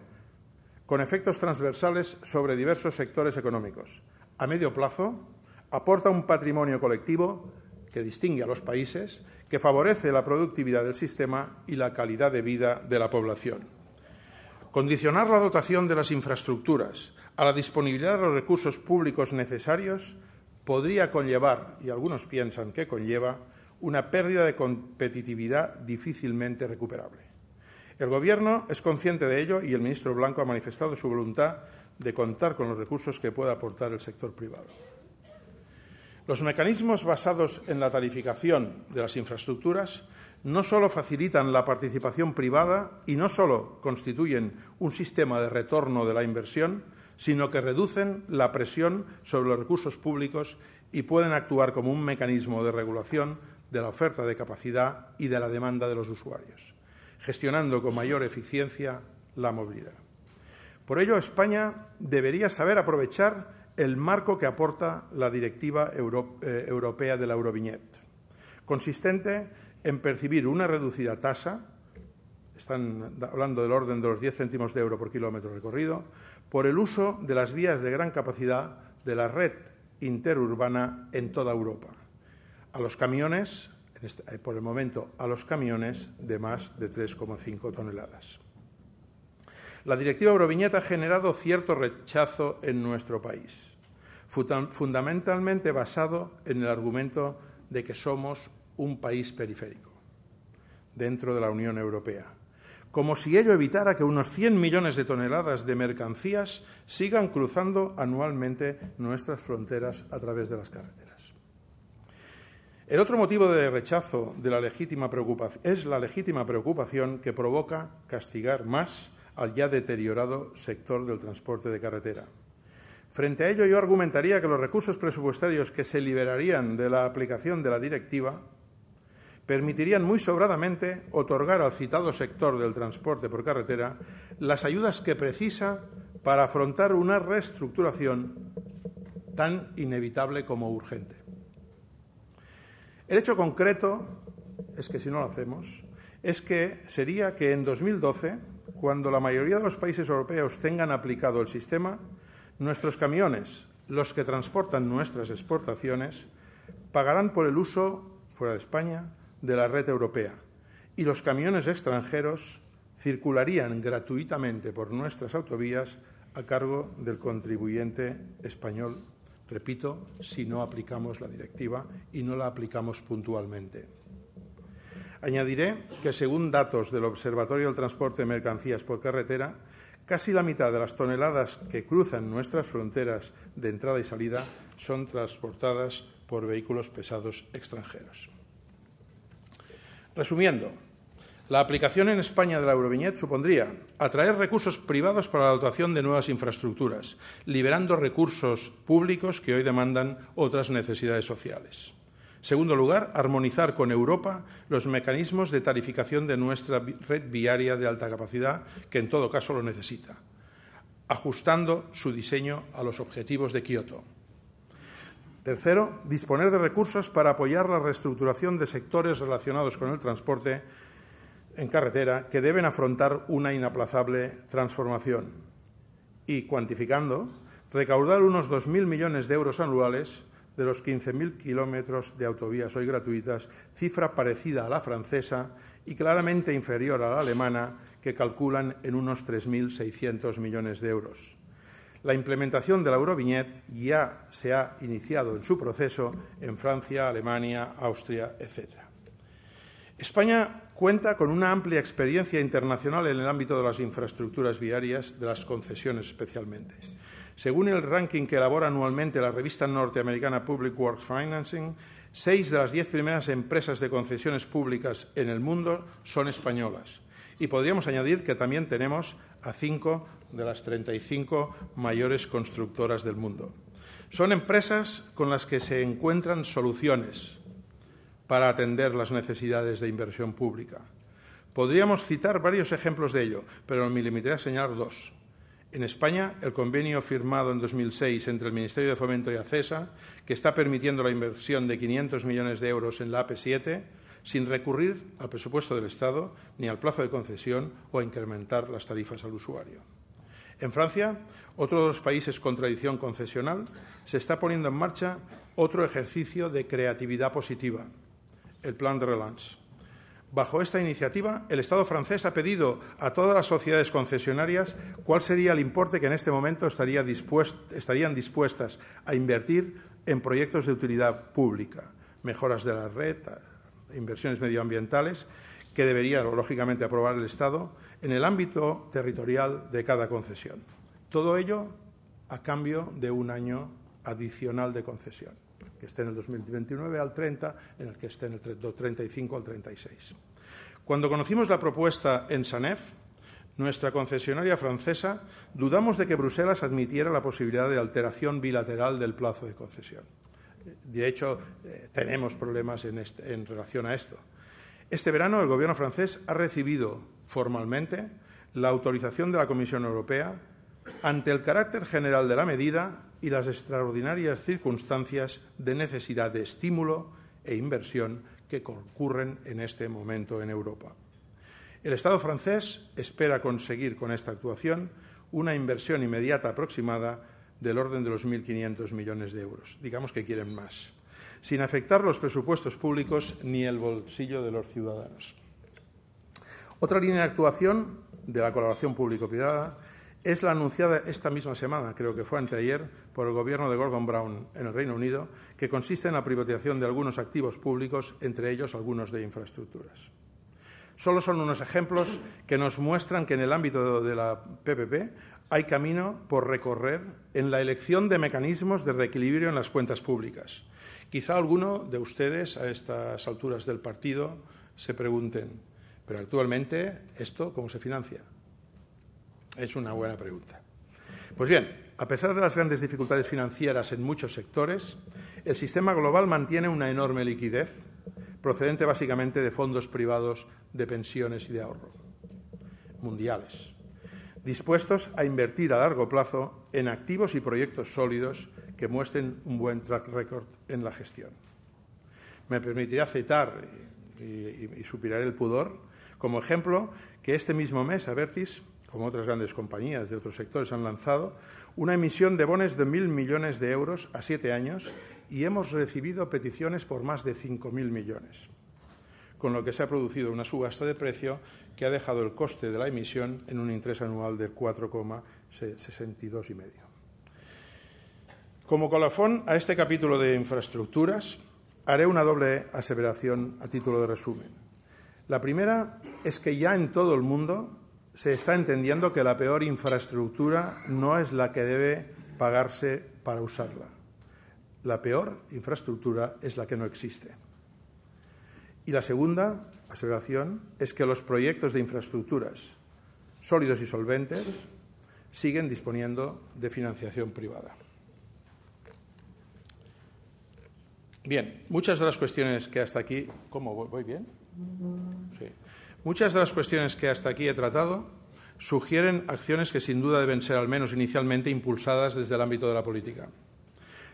con efectos transversales sobre diversos sectores económicos. A medio plazo, aporta un patrimonio colectivo que distingue a los países, que favorece la productividad del sistema y la calidad de vida de la población. Condicionar la dotación de las infraestructuras a la disponibilidad de los recursos públicos necesarios podría conllevar, y algunos piensan que conlleva, una pérdida de competitividad difícilmente recuperable. El Gobierno es consciente de ello y el ministro Blanco ha manifestado su voluntad de contar con los recursos que pueda aportar el sector privado. Los mecanismos basados en la tarificación de las infraestructuras no solo facilitan la participación privada y no solo constituyen un sistema de retorno de la inversión, sino que reducen la presión sobre los recursos públicos y pueden actuar como un mecanismo de regulación de la oferta de capacidad y de la demanda de los usuarios, gestionando con mayor eficiencia la movilidad. Por ello, España debería saber aprovechar el marco que aporta la Directiva Europea de la Euroviñeta, consistente en percibir una reducida tasa, están hablando del orden de los 10 céntimos de euro por kilómetro recorrido, por el uso de las vías de gran capacidad de la red interurbana en toda Europa. A los camiones, por el momento, a los camiones de más de 3,5 toneladas. La Directiva Euroviñeta ha generado cierto rechazo en nuestro país, fundamentalmente basado en el argumento de que somos un país periférico dentro de la Unión Europea, como si ello evitara que unos 100 millones de toneladas de mercancías sigan cruzando anualmente nuestras fronteras a través de las carreteras. El otro motivo de rechazo de la legítima preocupación es la legítima preocupación que provoca castigar más al ya deteriorado sector del transporte de carretera. Frente a ello, yo argumentaría que los recursos presupuestarios que se liberarían de la aplicación de la directiva permitirían muy sobradamente otorgar al citado sector del transporte por carretera las ayudas que precisa para afrontar una reestructuración tan inevitable como urgente. El hecho concreto es que, si no lo hacemos, sería que en 2012, cuando la mayoría de los países europeos tengan aplicado el sistema, nuestros camiones, los que transportan nuestras exportaciones, pagarán por el uso, fuera de España, de la red europea, y los camiones extranjeros circularían gratuitamente por nuestras autovías a cargo del contribuyente español. Repito, si no aplicamos la directiva y no la aplicamos puntualmente. Añadiré que, según datos del Observatorio del Transporte de Mercancías por Carretera, casi la mitad de las toneladas que cruzan nuestras fronteras de entrada y salida son transportadas por vehículos pesados extranjeros. Resumiendo, la aplicación en España de la Euroviñeta supondría atraer recursos privados para la dotación de nuevas infraestructuras, liberando recursos públicos que hoy demandan otras necesidades sociales. Segundo lugar, armonizar con Europa los mecanismos de tarificación de nuestra red viaria de alta capacidad, que en todo caso lo necesita, ajustando su diseño a los objetivos de Kioto. Tercero, disponer de recursos para apoyar la reestructuración de sectores relacionados con el transporte en carretera que deben afrontar una inaplazable transformación. Y, cuantificando, recaudar unos 2.000 millones de euros anuales de los 15.000 kilómetros de autovías hoy gratuitas, cifra parecida a la francesa y claramente inferior a la alemana, que calculan en unos 3.600 millones de euros. La implementación de la Euroviñeta ya se ha iniciado en su proceso en Francia, Alemania, Austria, etc. España cuenta con una amplia experiencia internacional en el ámbito de las infraestructuras viarias, de las concesiones especialmente. Según el ranking que elabora anualmente la revista norteamericana Public Works Financing, 6 de las 10 primeras empresas de concesiones públicas en el mundo son españolas. Y podríamos añadir que también tenemos a 5 de las 35 mayores constructoras del mundo. Son empresas con las que se encuentran soluciones para atender las necesidades de inversión pública. Podríamos citar varios ejemplos de ello, pero me limitaré a señalar 2. En España, el convenio firmado en 2006 entre el Ministerio de Fomento y ACESA, que está permitiendo la inversión de 500 millones de euros en la AP7, sin recurrir al presupuesto del Estado ni al plazo de concesión o a incrementar las tarifas al usuario. En Francia, otro de los países con tradición concesional, se está poniendo en marcha otro ejercicio de creatividad positiva, el Plan de Relance. Bajo esta iniciativa, el Estado francés ha pedido a todas las sociedades concesionarias cuál sería el importe que en este momento estarían dispuestas a invertir en proyectos de utilidad pública, mejoras de la red, inversiones medioambientales, que debería, lógicamente, aprobar el Estado en el ámbito territorial de cada concesión. Todo ello a cambio de un año adicional de concesión, que esté en el 2029 al 30, en el que esté en el 35 al 36. Cuando conocimos la propuesta en SANEF, nuestra concesionaria francesa, dudamos de que Bruselas admitiera la posibilidad de alteración bilateral del plazo de concesión. De hecho, tenemos problemas en relación a esto. Este verano, el Gobierno francés ha recibido formalmente la autorización de la Comisión Europea ante el carácter general de la medida y las extraordinarias circunstancias de necesidad de estímulo e inversión que concurren en este momento en Europa. El Estado francés espera conseguir con esta actuación una inversión inmediata aproximada del orden de los 1.500 millones de euros. Digamos que quieren más, sin afectar los presupuestos públicos ni el bolsillo de los ciudadanos. Otra línea de actuación de la colaboración público-privada es la anunciada esta misma semana, creo que fue anteayer, por el Gobierno de Gordon Brown en el Reino Unido, que consiste en la privatización de algunos activos públicos, entre ellos algunos de infraestructuras. Solo son unos ejemplos que nos muestran que en el ámbito de la PPP hay camino por recorrer en la elección de mecanismos de reequilibrio en las cuentas públicas. Quizá alguno de ustedes a estas alturas del partido se pregunten, pero actualmente, ¿esto cómo se financia? Es una buena pregunta. Pues bien, a pesar de las grandes dificultades financieras en muchos sectores, el sistema global mantiene una enorme liquidez, procedente básicamente de fondos privados de pensiones y de ahorro mundiales, dispuestos a invertir a largo plazo en activos y proyectos sólidos que muestren un buen track record en la gestión. Me permitirá citar, y superaré el pudor, como ejemplo que este mismo mes Abertis, como otras grandes compañías de otros sectores, han lanzado una emisión de bonos de 1.000 millones de euros a 7 años y hemos recibido peticiones por más de 5.000 millones, con lo que se ha producido una subasta de precio que ha dejado el coste de la emisión en un interés anual del 4,62,5. Como colofón a este capítulo de infraestructuras, haré una doble aseveración a título de resumen. La primera es que ya en todo el mundo se está entendiendo que la peor infraestructura no es la que debe pagarse para usarla. La peor infraestructura es la que no existe. Y la segunda aseveración es que los proyectos de infraestructuras sólidos y solventes siguen disponiendo de financiación privada. Bien, muchas de las cuestiones que hasta aquí... ¿Cómo voy bien? Sí. Muchas de las cuestiones que hasta aquí he tratado sugieren acciones que sin duda deben ser, al menos inicialmente, impulsadas desde el ámbito de la política.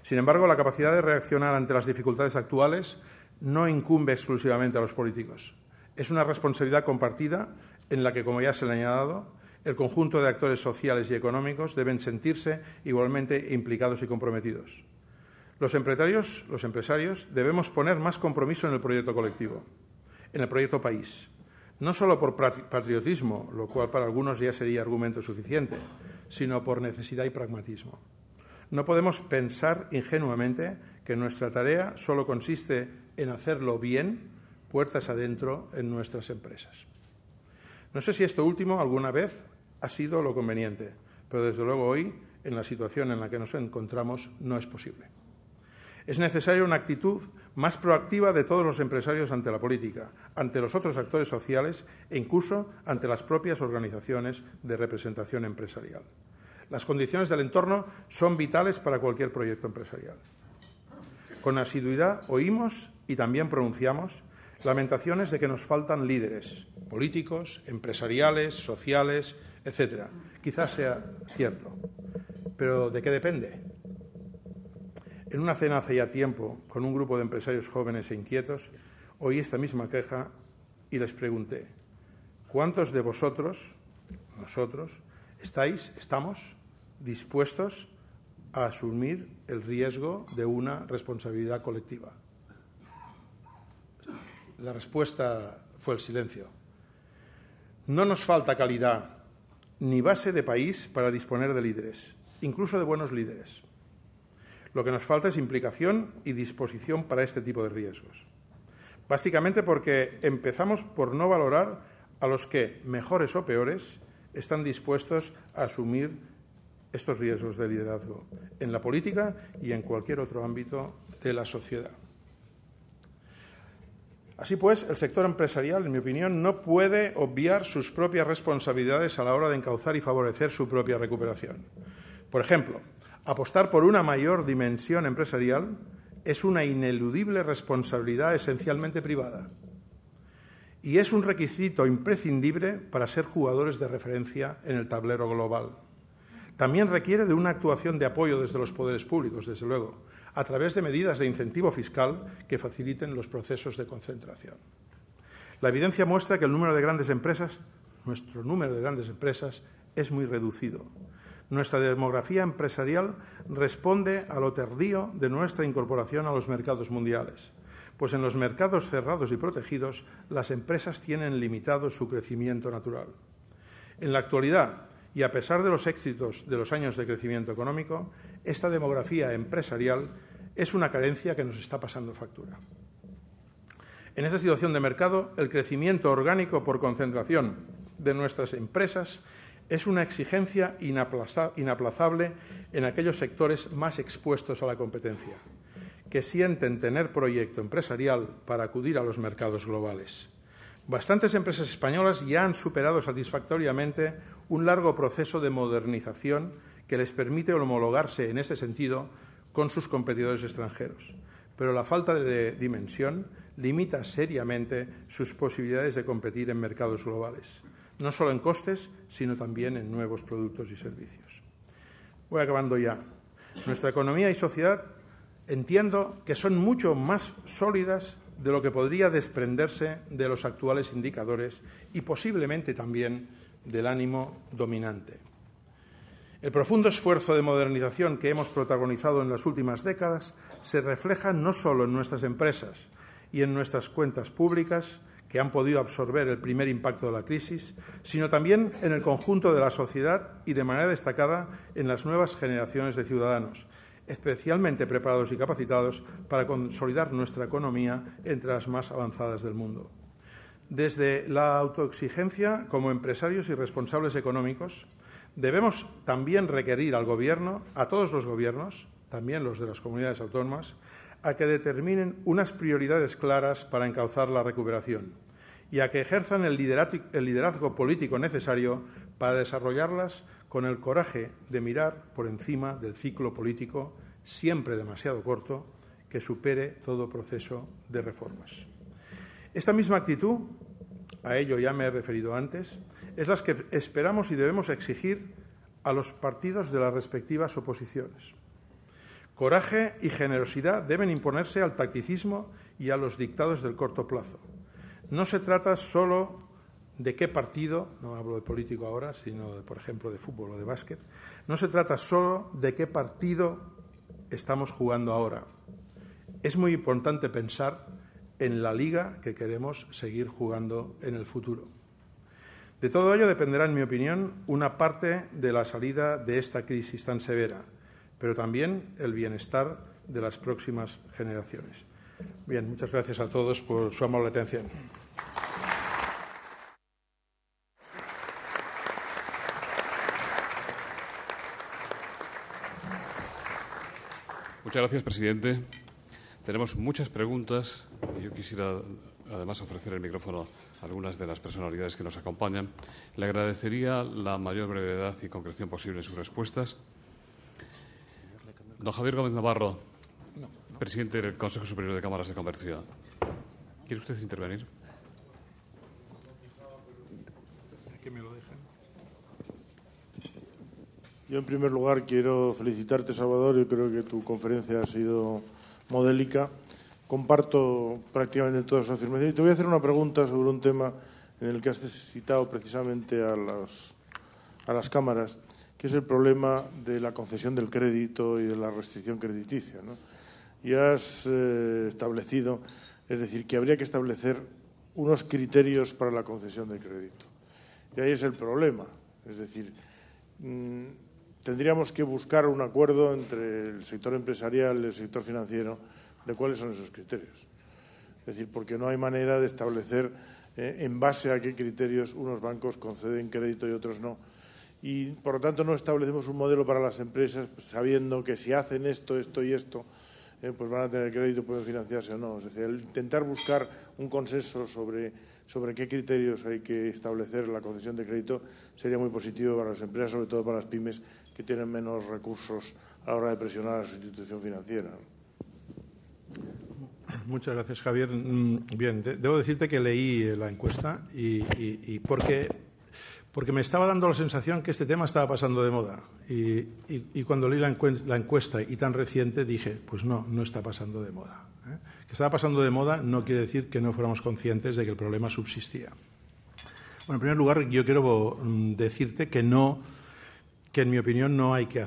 Sin embargo, la capacidad de reaccionar ante las dificultades actuales no incumbe exclusivamente a los políticos. Es una responsabilidad compartida en la que, como ya se le ha añadido, el conjunto de actores sociales y económicos deben sentirse igualmente implicados y comprometidos. Los empresarios debemos poner más compromiso en el proyecto colectivo, en el proyecto país, no solo por patriotismo, lo cual para algunos ya sería argumento suficiente, sino por necesidad y pragmatismo. No podemos pensar ingenuamente que nuestra tarea solo consiste en hacerlo bien, puertas adentro, en nuestras empresas. No sé si esto último alguna vez ha sido lo conveniente, pero desde luego hoy, en la situación en la que nos encontramos, no es posible. Es necesaria una actitud más proactiva de todos los empresarios ante la política, ante los otros actores sociales e incluso ante las propias organizaciones de representación empresarial. Las condiciones del entorno son vitales para cualquier proyecto empresarial. Con asiduidad oímos y también pronunciamos lamentaciones de que nos faltan líderes políticos, empresariales, sociales, etc. Quizás sea cierto, pero ¿de qué depende? En una cena hace ya tiempo, con un grupo de empresarios jóvenes e inquietos, oí esta misma queja y les pregunté: ¿cuántos de vosotros, nosotros, estamos dispuestos a asumir el riesgo de una responsabilidad colectiva? La respuesta fue el silencio. No nos falta calidad ni base de país para disponer de líderes, incluso de buenos líderes. Lo que nos falta es implicación y disposición para este tipo de riesgos. Básicamente porque empezamos por no valorar a los que, mejores o peores, están dispuestos a asumir estos riesgos de liderazgo en la política y en cualquier otro ámbito de la sociedad. Así pues, el sector empresarial, en mi opinión, no puede obviar sus propias responsabilidades a la hora de encauzar y favorecer su propia recuperación. Por ejemplo, apostar por una mayor dimensión empresarial es una ineludible responsabilidad esencialmente privada y es un requisito imprescindible para ser jugadores de referencia en el tablero global. También requiere de una actuación de apoyo desde los poderes públicos, desde luego, a través de medidas de incentivo fiscal que faciliten los procesos de concentración. La evidencia muestra que nuestro número de grandes empresas, es muy reducido. Nuestra demografía empresarial responde a lo tardío de nuestra incorporación a los mercados mundiales, pues en los mercados cerrados y protegidos las empresas tienen limitado su crecimiento natural. En la actualidad, y a pesar de los éxitos de los años de crecimiento económico, esta demografía empresarial es una carencia que nos está pasando factura. En esta situación de mercado, el crecimiento orgánico por concentración de nuestras empresas es una exigencia inaplazable en aquellos sectores más expuestos a la competencia, que sienten tener proyecto empresarial para acudir a los mercados globales. Bastantes empresas españolas ya han superado satisfactoriamente un largo proceso de modernización que les permite homologarse en ese sentido con sus competidores extranjeros, pero la falta de dimensión limita seriamente sus posibilidades de competir en mercados globales, no solo en costes, sino también en nuevos productos y servicios. Voy acabando ya. Nuestra economía y sociedad entiendo que son mucho más sólidas de lo que podría desprenderse de los actuales indicadores y posiblemente también del ánimo dominante. El profundo esfuerzo de modernización que hemos protagonizado en las últimas décadas se refleja no solo en nuestras empresas y en nuestras cuentas públicas, que han podido absorber el primer impacto de la crisis, sino también en el conjunto de la sociedad y, de manera destacada, en las nuevas generaciones de ciudadanos, especialmente preparados y capacitados para consolidar nuestra economía entre las más avanzadas del mundo. Desde la autoexigencia, como empresarios y responsables económicos, debemos también requerir al Gobierno, a todos los gobiernos, también los de las comunidades autónomas, a que determinen unas prioridades claras para encauzar la recuperación y a que ejerzan el liderazgo político necesario para desarrollarlas con el coraje de mirar por encima del ciclo político, siempre demasiado corto, que supere todo proceso de reformas. Esta misma actitud, a ello ya me he referido antes, es la que esperamos y debemos exigir a los partidos de las respectivas oposiciones. Coraje y generosidad deben imponerse al tacticismo y a los dictados del corto plazo. No se trata solo de qué partido, no hablo de político ahora, sino, por ejemplo, de fútbol o de básquet, no se trata solo de qué partido estamos jugando ahora. Es muy importante pensar en la liga que queremos seguir jugando en el futuro. De todo ello dependerá, en mi opinión, una parte de la salida de esta crisis tan severa, pero también el bienestar de las próximas generaciones. Bien, muchas gracias a todos por su amable atención. Muchas gracias, presidente. Tenemos muchas preguntas y yo quisiera además ofrecer el micrófono a algunas de las personalidades que nos acompañan. Le agradecería la mayor brevedad y concreción posible en sus respuestas. Don Javier Gómez Navarro, presidente del Consejo Superior de Cámaras de Comercio. ¿Quiere usted intervenir? Que me lo dejen. Yo, en primer lugar, quiero felicitarte, Salvador. Yo creo que tu conferencia ha sido modélica. Comparto prácticamente todas sus afirmaciones. Y te voy a hacer una pregunta sobre un tema en el que has citado precisamente a las cámaras, que es el problema de la concesión del crédito y de la restricción crediticia, ¿no? Y has establecido, es decir, que habría que establecer unos criterios para la concesión del crédito. Y ahí es el problema. Es decir, tendríamos que buscar un acuerdo entre el sector empresarial y el sector financiero de cuáles son esos criterios. Es decir, porque no hay manera de establecer en base a qué criterios unos bancos conceden crédito y otros no. Y, por lo tanto, no establecemos un modelo para las empresas sabiendo que si hacen esto, esto y esto, pues van a tener crédito, pueden financiarse o no. Es decir, el intentar buscar un consenso sobre qué criterios hay que establecer la concesión de crédito sería muy positivo para las empresas, sobre todo para las pymes que tienen menos recursos a la hora de presionar a su institución financiera. Muchas gracias, Javier. Bien, debo decirte que leí la encuesta y porque me estaba dando la sensación que este tema estaba pasando de moda. Y cuando leí la encuesta y tan reciente dije, pues no está pasando de moda. Que estaba pasando de moda no quiere decir que no fuéramos conscientes de que el problema subsistía. Bueno, en primer lugar, yo quiero decirte que en mi opinión no hay que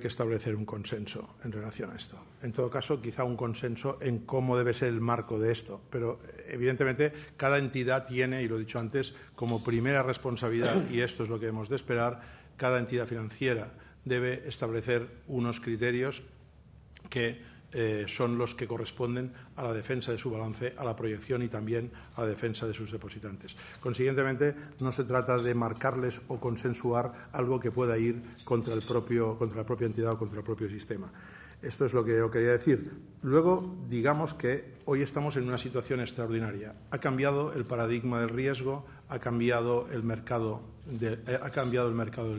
establecer un consenso en relación a esto. En todo caso, quizá un consenso en cómo debe ser el marco de esto. Pero, evidentemente, cada entidad tiene, y lo he dicho antes, como primera responsabilidad, y esto es lo que hemos de esperar, cada entidad financiera debe establecer unos criterios que son los que corresponden a la defensa de su balance, a la proyección y también a la defensa de sus depositantes. Consiguientemente, no se trata de marcarles o consensuar algo que pueda ir contra la propia entidad o contra el propio sistema. Esto es lo que yo quería decir. Luego, digamos que hoy estamos en una situación extraordinaria. Ha cambiado el paradigma del riesgo, ha cambiado el mercado del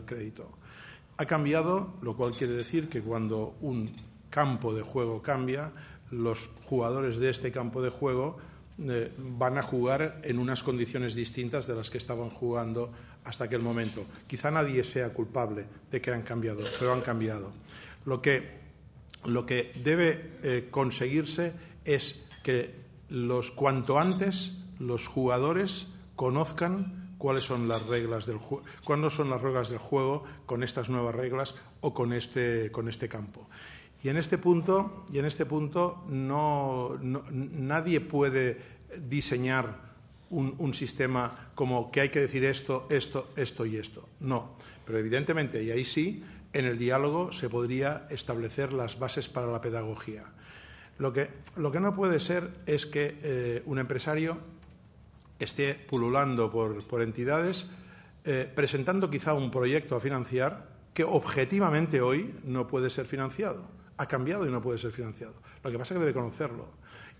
crédito. Ha cambiado, lo cual quiere decir que cuando un campo de juego cambia, los jugadores de este campo de juego van a jugar en unas condiciones distintas de las que estaban jugando hasta aquel momento. Quizá nadie sea culpable de que han cambiado, pero han cambiado. Lo que debe conseguirse es que cuanto antes los jugadores conozcan cuáles son las reglas del juego, cuándo son las reglas del juego con estas nuevas reglas o con este campo. Y en este punto nadie puede diseñar un sistema como que hay que decir esto y esto. No, pero evidentemente, y ahí sí, en el diálogo se podría establecer las bases para la pedagogía. Lo que no puede ser es que un empresario esté pululando por entidades presentando quizá un proyecto a financiar que objetivamente hoy no puede ser financiado. Ha cambiado y no puede ser financiado. Lo que pasa es que debe conocerlo.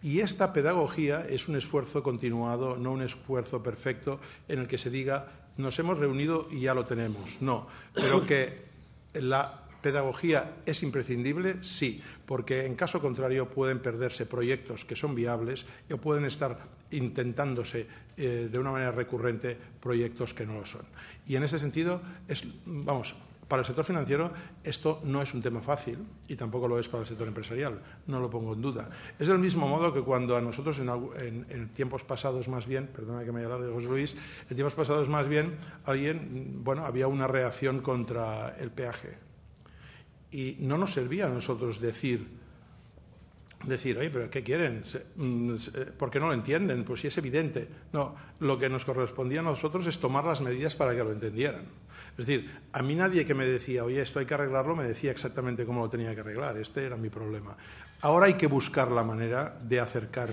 Y esta pedagogía es un esfuerzo continuado, no un esfuerzo perfecto en el que se diga nos hemos reunido y ya lo tenemos. No, pero que la pedagogía es imprescindible, sí, porque en caso contrario pueden perderse proyectos que son viables o pueden estar intentándose de una manera recurrente proyectos que no lo son. Y en ese sentido, para el sector financiero esto no es un tema fácil y tampoco lo es para el sector empresarial, no lo pongo en duda. Es del mismo modo que cuando a nosotros en tiempos pasados más bien, perdona que me alargue José Luis, en tiempos pasados más bien había una reacción contra el peaje y no nos servía a nosotros decir, oye, pero ¿qué quieren? ¿Por qué no lo entienden? Pues sí, es evidente. No, lo que nos correspondía a nosotros es tomar las medidas para que lo entendieran. Es decir, a mí nadie que me decía, oye, esto hay que arreglarlo, me decía exactamente cómo lo tenía que arreglar. Este era mi problema. Ahora hay que buscar la manera de acercar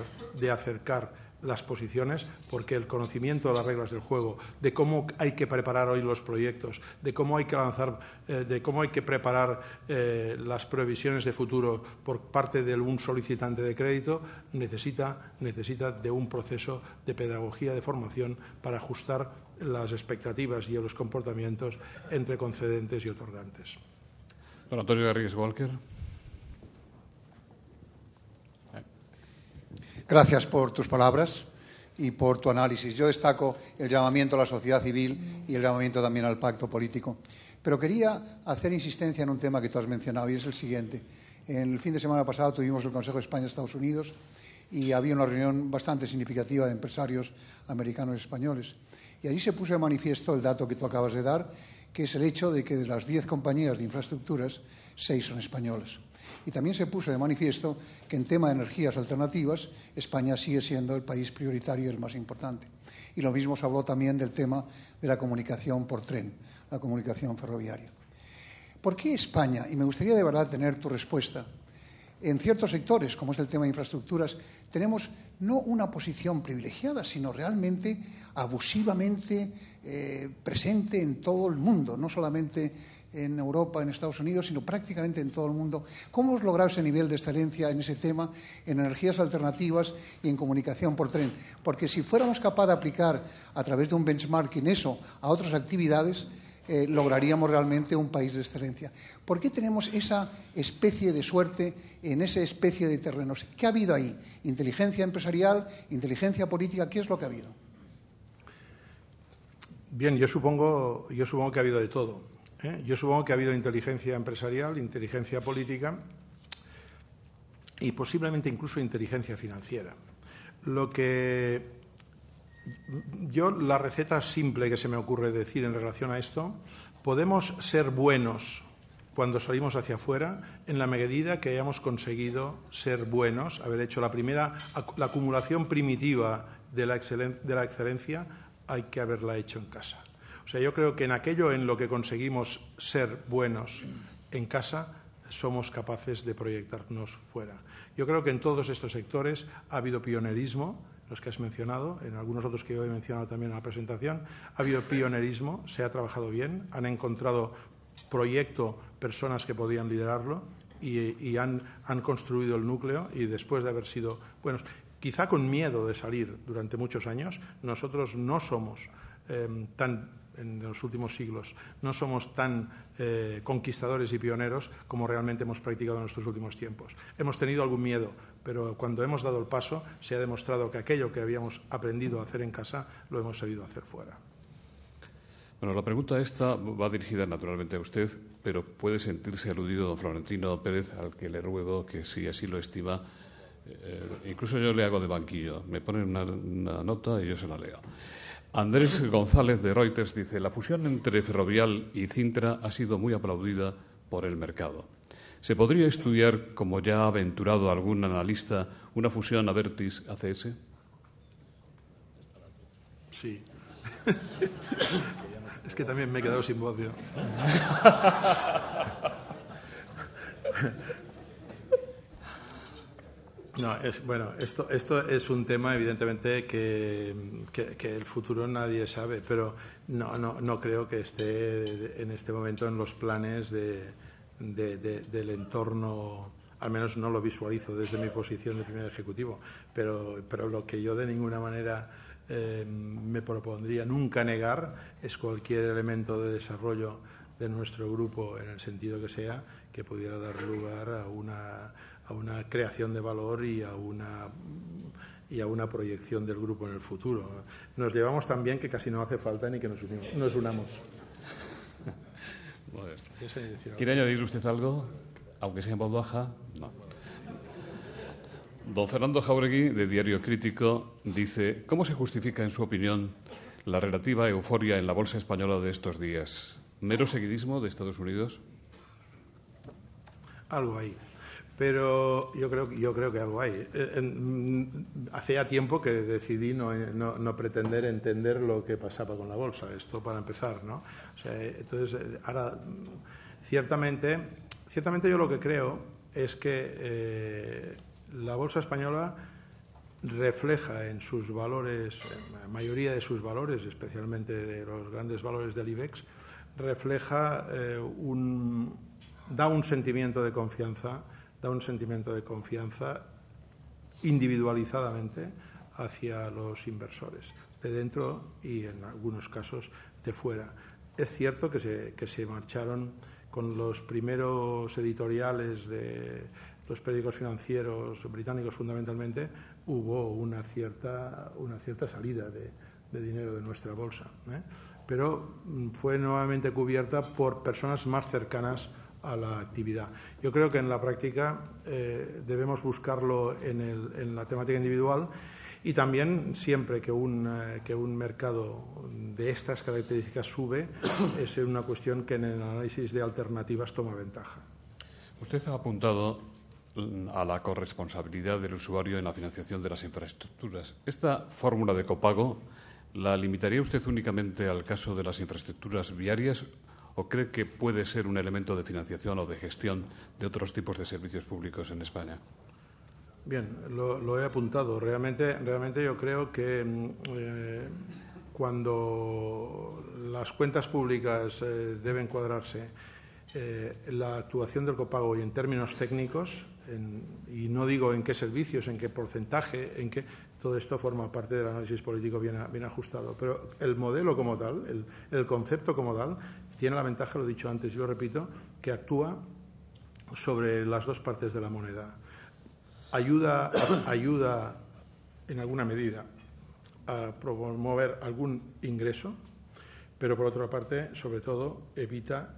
las posiciones, porque el conocimiento de las reglas del juego, de cómo hay que preparar hoy los proyectos, de cómo hay que lanzar, de cómo hay que preparar las previsiones de futuro por parte de un solicitante de crédito, necesita de un proceso de pedagogía, de formación para ajustar las expectativas y los comportamientos entre concedentes y otorgantes. Don Antonio Garrigues Walker. Gracias por tus palabras y por tu análisis. Yo destaco el llamamiento a la sociedad civil y el llamamiento también al pacto político. Pero quería hacer insistencia en un tema que tú has mencionado y es el siguiente. En el fin de semana pasado tuvimos el Consejo de España-Estados Unidos y había una reunión bastante significativa de empresarios americanos y españoles. Y allí se puso de manifiesto el dato que tú acabas de dar, que es el hecho de que de las 10 compañías de infraestructuras, 6 son españolas. Y también se puso de manifiesto que en tema de energías alternativas España sigue siendo el país prioritario y el más importante. Y lo mismo se habló también del tema de la comunicación por tren, la comunicación ferroviaria. ¿Por qué España? Y me gustaría de verdad tener tu respuesta. En ciertos sectores, como es el tema de infraestructuras, tenemos no una posición privilegiada, sino realmente abusivamente presente en todo el mundo, no solamente en Europa, en Estados Unidos, sino prácticamente en todo el mundo. ¿Cómo hemos logrado ese nivel de excelencia en ese tema, en energías alternativas y en comunicación por tren? Porque si fuéramos capaces de aplicar a través de un benchmarking eso a otras actividades, lograríamos realmente un país de excelencia. ¿Por qué tenemos esa especie de suerte en esa especie de terrenos? ¿Qué ha habido ahí? ¿Inteligencia empresarial? ¿Inteligencia política? ¿Qué es lo que ha habido? Bien, yo supongo que ha habido de todo. Yo supongo que ha habido inteligencia empresarial, inteligencia política y posiblemente incluso inteligencia financiera. La receta simple que se me ocurre decir en relación a esto, podemos ser buenos cuando salimos hacia afuera en la medida que hayamos conseguido ser buenos, haber hecho la acumulación primitiva de la excelencia, hay que haberla hecho en casa. O sea, yo creo que en aquello en lo que conseguimos ser buenos en casa, somos capaces de proyectarnos fuera. Yo creo que en todos estos sectores ha habido pionerismo, los que has mencionado, en algunos otros que yo he mencionado también en la presentación, ha habido pionerismo, se ha trabajado bien, han encontrado proyecto personas que podían liderarlo y han construido el núcleo, y después de haber sido, bueno, quizá con miedo de salir durante muchos años, nosotros no somos en los últimos siglos, no somos tan conquistadores y pioneros como realmente hemos practicado en nuestros últimos tiempos. Hemos tenido algún miedo, pero cuando hemos dado el paso se ha demostrado que aquello que habíamos aprendido a hacer en casa lo hemos sabido hacer fuera. Bueno, la pregunta esta va dirigida naturalmente a usted, pero puede sentirse aludido don Florentino Pérez, al que le ruego que, si así lo estima, incluso yo le hago de banquillo. Me ponen una nota y yo se la leo. Andrés González de Reuters dice: la fusión entre Ferrovial y Cintra ha sido muy aplaudida por el mercado. ¿Se podría estudiar, como ya ha aventurado algún analista, una fusión Abertis-ACS? Sí. Es que también me he quedado sin voz yo. No, bueno, esto es un tema evidentemente que el futuro nadie sabe, pero no creo que esté en este momento en los planes del entorno. Al menos no lo visualizo desde mi posición de primer ejecutivo, pero lo que yo de ninguna manera me propondría nunca negar es cualquier elemento de desarrollo de nuestro grupo, en el sentido que sea, que pudiera dar lugar a una creación de valor y a una proyección del grupo en el futuro. Nos llevamos tan bien que casi no hace falta ni que nos unamos. Bueno. ¿Quiere añadir usted algo? Aunque sea en voz baja, no. Don Fernando Jáuregui, de Diario Crítico, dice: ¿cómo se justifica, en su opinión, la relativa euforia en la bolsa española de estos días? ¿Mero seguidismo de Estados Unidos? Algo hay. Pero yo creo que algo hay. Hace ya tiempo que decidí no pretender entender lo que pasaba con la bolsa. Esto para empezar, ¿no? O sea, entonces, ahora, ciertamente yo lo que creo es que la bolsa española refleja en sus valores, en la mayoría de sus valores, especialmente de los grandes valores del IBEX, refleja da un sentimiento de confianza individualizadamente hacia los inversores, de dentro y en algunos casos de fuera. Es cierto que se marcharon con los primeros editoriales de los periódicos financieros británicos, fundamentalmente, hubo una cierta salida de dinero de nuestra bolsa, pero fue nuevamente cubierta por personas más cercanas a la actividad. Yo creo que en la práctica debemos buscarlo en la temática individual, y también siempre que un mercado de estas características sube, es una cuestión que en el análisis de alternativas toma ventaja. Usted ha apuntado a la corresponsabilidad del usuario en la financiación de las infraestructuras. ¿Esta fórmula de copago la limitaría usted únicamente al caso de las infraestructuras viarias, o cree que puede ser un elemento de financiación o de gestión de otros tipos de servicios públicos en España? Bien, lo he apuntado. Realmente yo creo que cuando las cuentas públicas deben cuadrarse, la actuación del copago, y en términos técnicos, y no digo en qué servicios, en qué porcentaje, todo esto forma parte del análisis político bien ajustado. Pero el modelo como tal, el concepto como tal, tiene la ventaja, lo he dicho antes y lo repito, que actúa sobre las dos partes de la moneda. Ayuda en alguna medida a promover algún ingreso, pero por otra parte, sobre todo, evita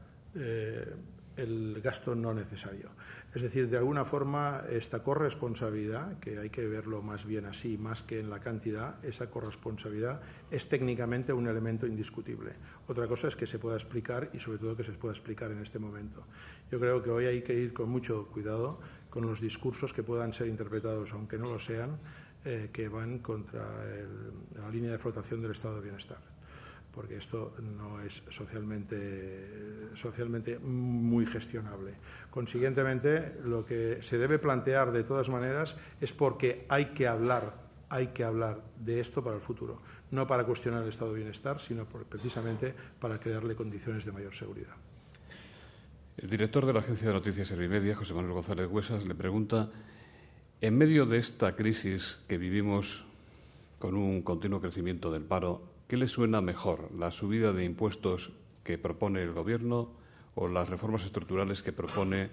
el gasto no necesario. Es decir, de alguna forma, esta corresponsabilidad, que hay que verlo más bien así, más que en la cantidad, esa corresponsabilidad es técnicamente un elemento indiscutible. Otra cosa es que se pueda explicar, y sobre todo que se pueda explicar en este momento. Yo creo que hoy hay que ir con mucho cuidado con los discursos que puedan ser interpretados, aunque no lo sean, que van contra la línea de flotación del estado de bienestar, porque esto no es socialmente muy gestionable. Consiguientemente, lo que se debe plantear de todas maneras es porque hay que hablar de esto para el futuro, no para cuestionar el estado de bienestar, sino precisamente para crearle condiciones de mayor seguridad. El director de la Agencia de Noticias Servimedia, José Manuel González Huesas, le pregunta: en medio de esta crisis que vivimos con un continuo crecimiento del paro, ¿qué le suena mejor, la subida de impuestos que propone el Gobierno o las reformas estructurales que propone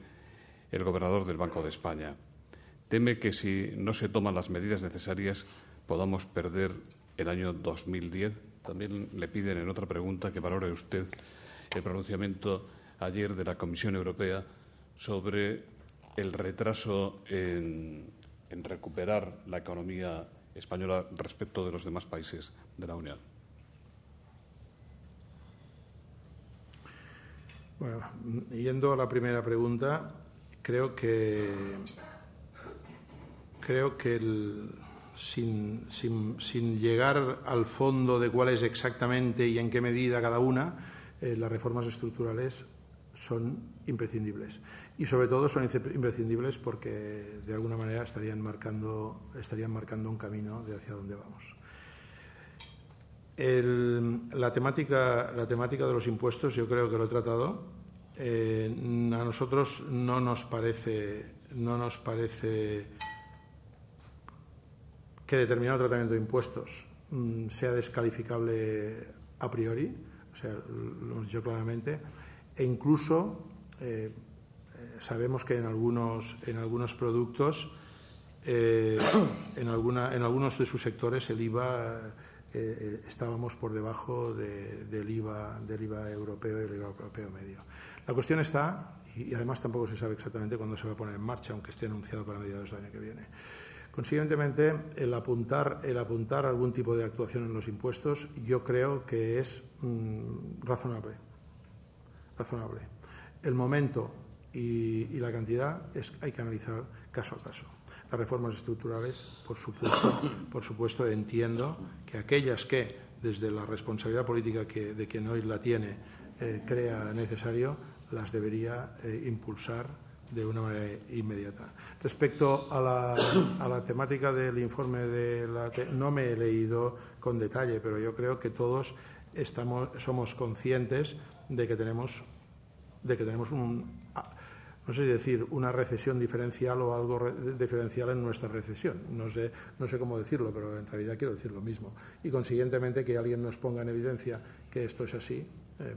el gobernador del Banco de España? ¿Teme que si no se toman las medidas necesarias podamos perder el año 2010? También le piden en otra pregunta que valore usted el pronunciamiento ayer de la Comisión Europea sobre el retraso en recuperar la economía española respecto de los demás países de la Unión. Bueno, yendo a la primera pregunta, creo que sin llegar al fondo de cuál es exactamente y en qué medida cada una, las reformas estructurales son imprescindibles. Y sobre todo son imprescindibles porque de alguna manera estarían marcando un camino de hacia dónde vamos. La temática de los impuestos, yo creo que lo he tratado. A nosotros no nos parece que determinado tratamiento de impuestos sea descalificable a priori, o sea, lo hemos dicho claramente, e incluso sabemos que en algunos productos, en algunos de sus sectores, el IVA estábamos por debajo del IVA europeo y el IVA europeo medio. La cuestión está, y además tampoco se sabe exactamente cuándo se va a poner en marcha, aunque esté anunciado para mediados del año que viene. Consiguientemente, el apuntar algún tipo de actuación en los impuestos, yo creo que es razonable. El momento y la cantidad hay que analizar caso a caso. Las reformas estructurales, por supuesto, entiendo que aquellas que, desde la responsabilidad política de quien hoy la tiene, crea necesario, las debería impulsar de una manera inmediata. Respecto a la temática del informe no me he leído con detalle, pero yo creo que todos somos conscientes de que tenemos no sé decir una recesión diferencial o algo diferencial en nuestra recesión. No sé cómo decirlo, pero en realidad quiero decir lo mismo. Y consiguientemente que alguien nos ponga en evidencia que esto es así,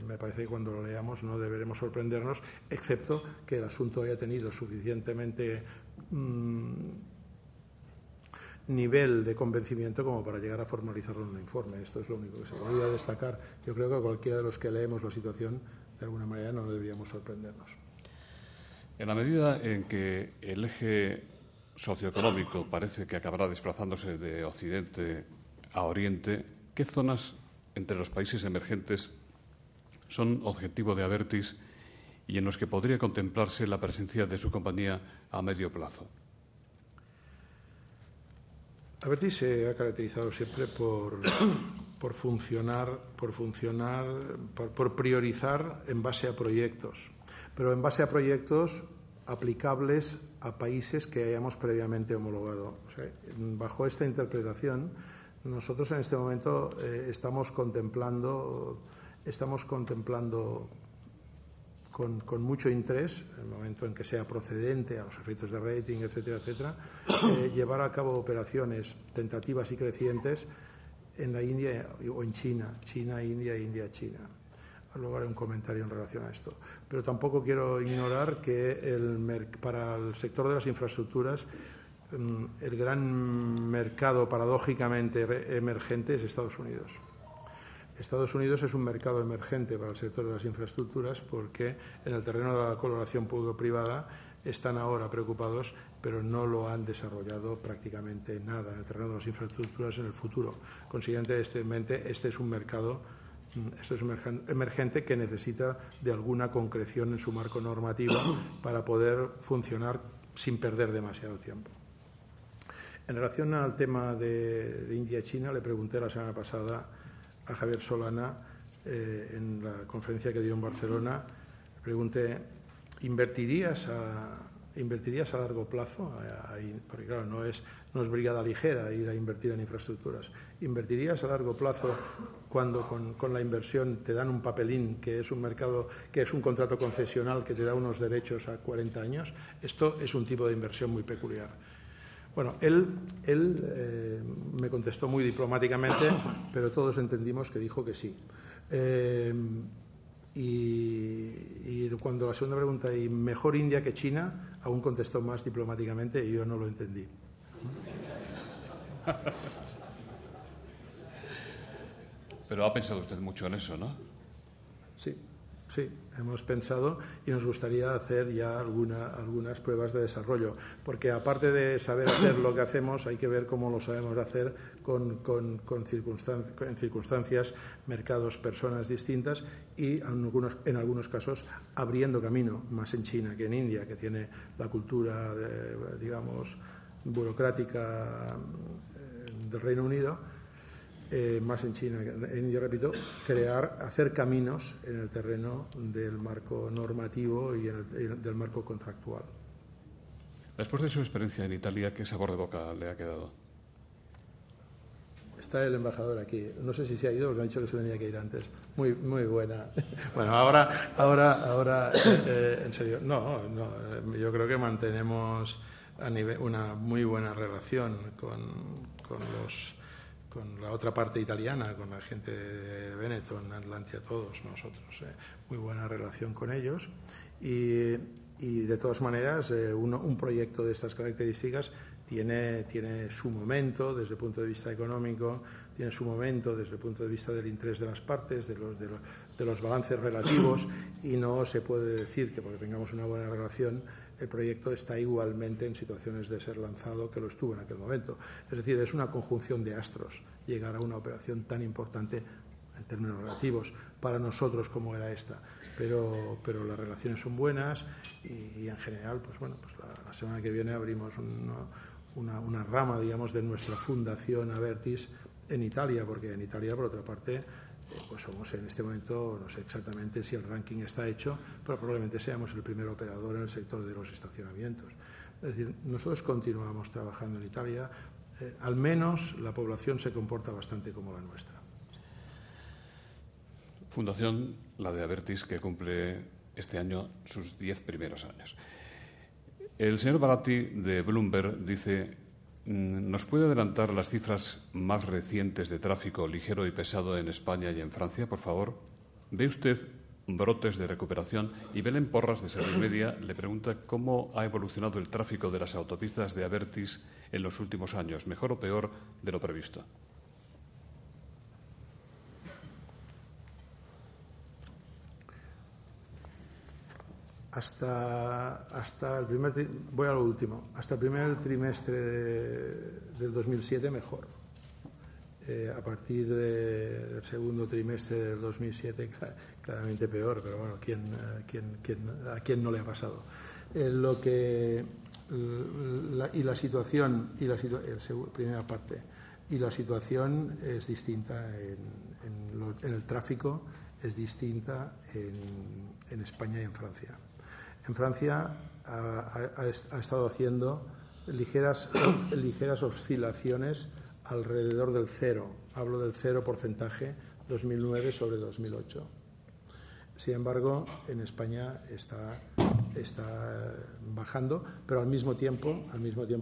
me parece que cuando lo leamos no deberemos sorprendernos, excepto que el asunto haya tenido suficientemente nivel de convencimiento como para llegar a formalizarlo en un informe. Esto es lo único que se podría destacar. Yo creo que cualquiera de los que leemos la situación, de alguna manera, no deberíamos sorprendernos. En la medida en que el eje socioeconómico parece que acabará desplazándose de Occidente a Oriente, ¿qué zonas entre los países emergentes son objetivo de Abertis y en los que podría contemplarse la presencia de su compañía a medio plazo? Abertis se ha caracterizado siempre por priorizar en base a proyectos, pero en base a proyectos aplicables a países que hayamos previamente homologado. O sea, bajo esta interpretación, nosotros en este momento estamos contemplando con mucho interés, en el momento en que sea procedente a los efectos de rating, etcétera, etcétera, llevar a cabo operaciones tentativas y crecientes en la India o en China, India, India, China. Luego haré un comentario en relación a esto. Pero tampoco quiero ignorar que para el sector de las infraestructuras el gran mercado paradójicamente emergente es Estados Unidos. Estados Unidos es un mercado emergente para el sector de las infraestructuras porque en el terreno de la colaboración público-privada están ahora preocupados, pero no lo han desarrollado prácticamente nada en el terreno de las infraestructuras en el futuro. Consiguientemente, este es un mercado emergente que necesita de alguna concreción en su marco normativo para poder funcionar sin perder demasiado tiempo. En relación al tema de India-China, le pregunté la semana pasada a Javier Solana en la conferencia que dio en Barcelona, le pregunté: ¿invertirías ¿Invertirías a largo plazo? Porque claro, no es brigada ligera ir a invertir en infraestructuras. ¿Invertirías a largo plazo cuando con la inversión te dan un papelín que es un mercado, que es un contrato concesional que te da unos derechos a 40 años? Esto es un tipo de inversión muy peculiar. Bueno, él me contestó muy diplomáticamente, pero todos entendimos que dijo que sí. Y cuando la segunda pregunta, ¿y mejor India que China?, aún contestó más diplomáticamente y yo no lo entendí. Pero ha pensado usted mucho en eso, ¿no? Sí, hemos pensado y nos gustaría hacer ya algunas pruebas de desarrollo, porque aparte de saber hacer lo que hacemos, hay que ver cómo lo sabemos hacer en circunstancias, mercados, personas distintas y en algunos casos abriendo camino, más en China que en India, que tiene la cultura, digamos, burocrática del Reino Unido. Más en China que en India, repito, hacer caminos en el terreno del marco normativo y del marco contractual. Después de su experiencia en Italia, ¿qué sabor de boca le ha quedado? Está el embajador aquí. No sé si se ha ido porque me ha dicho que se tenía que ir antes. Muy buena. Bueno, ahora en serio. No, yo creo que mantenemos una muy buena relación con la otra parte italiana, con la gente de Benetton, Atlantia, todos nosotros. Muy buena relación con ellos. Y de todas maneras, un proyecto de estas características tiene su momento desde el punto de vista económico, tiene su momento desde el punto de vista del interés de las partes, de los balances relativos, y no se puede decir que porque tengamos una buena relación el proyecto está igualmente en situaciones de ser lanzado que lo estuvo en aquel momento. Es decir, es una conjunción de astros llegar a una operación tan importante en términos relativos para nosotros como era esta. Pero las relaciones son buenas y en general, pues bueno, pues la semana que viene abrimos una rama, digamos, de nuestra fundación Abertis en Italia, porque en Italia, por otra parte, pues somos en este momento, no sé exactamente si el ranking está hecho, pero probablemente seamos el primer operador en el sector de los estacionamientos. Es decir, nosotros continuamos trabajando en Italia, al menos la población se comporta bastante como la nuestra. Fundación, la de Abertis, que cumple este año sus 10 primeros años. El señor Baratti de Bloomberg dice: ¿nos puede adelantar las cifras más recientes de tráfico ligero y pesado en España y en Francia, por favor? ¿Ve usted brotes de recuperación? Y Belén Porras, de Servimedia, le pregunta cómo ha evolucionado el tráfico de las autopistas de Abertis en los últimos años, mejor o peor de lo previsto. Hasta el primer voy a lo último. Hasta el primer trimestre del 2007 mejor. A partir del segundo trimestre del 2007 claramente peor, pero bueno, ¿a quién no le ha pasado? Primera parte, y la situación es distinta en el tráfico, es distinta en España y en Francia. En Francia ha estado haciendo ligeras oscilaciones alrededor del cero. Hablo del 0% 2009 sobre 2008. Sin embargo, en España está bajando, pero al mismo tiempo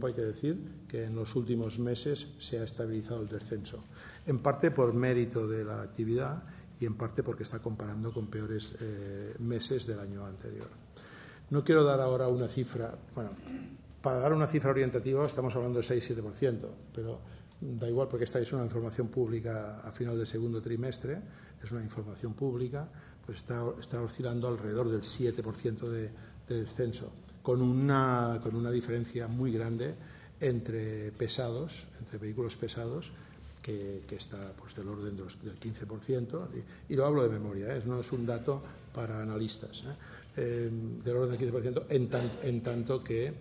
hay que decir que en los últimos meses se ha estabilizado el descenso. En parte por mérito de la actividad y en parte porque está comparando con peores meses del año anterior. No quiero dar ahora una cifra, bueno, para dar una cifra orientativa estamos hablando de 6-7%, pero da igual porque esta es una información pública a final del segundo trimestre, es una información pública, pues está oscilando alrededor del 7% de descenso, con una diferencia muy grande entre vehículos pesados, que está pues del orden del 15%, y lo hablo de memoria, no es un dato para analistas, del orden del 15%, en tanto que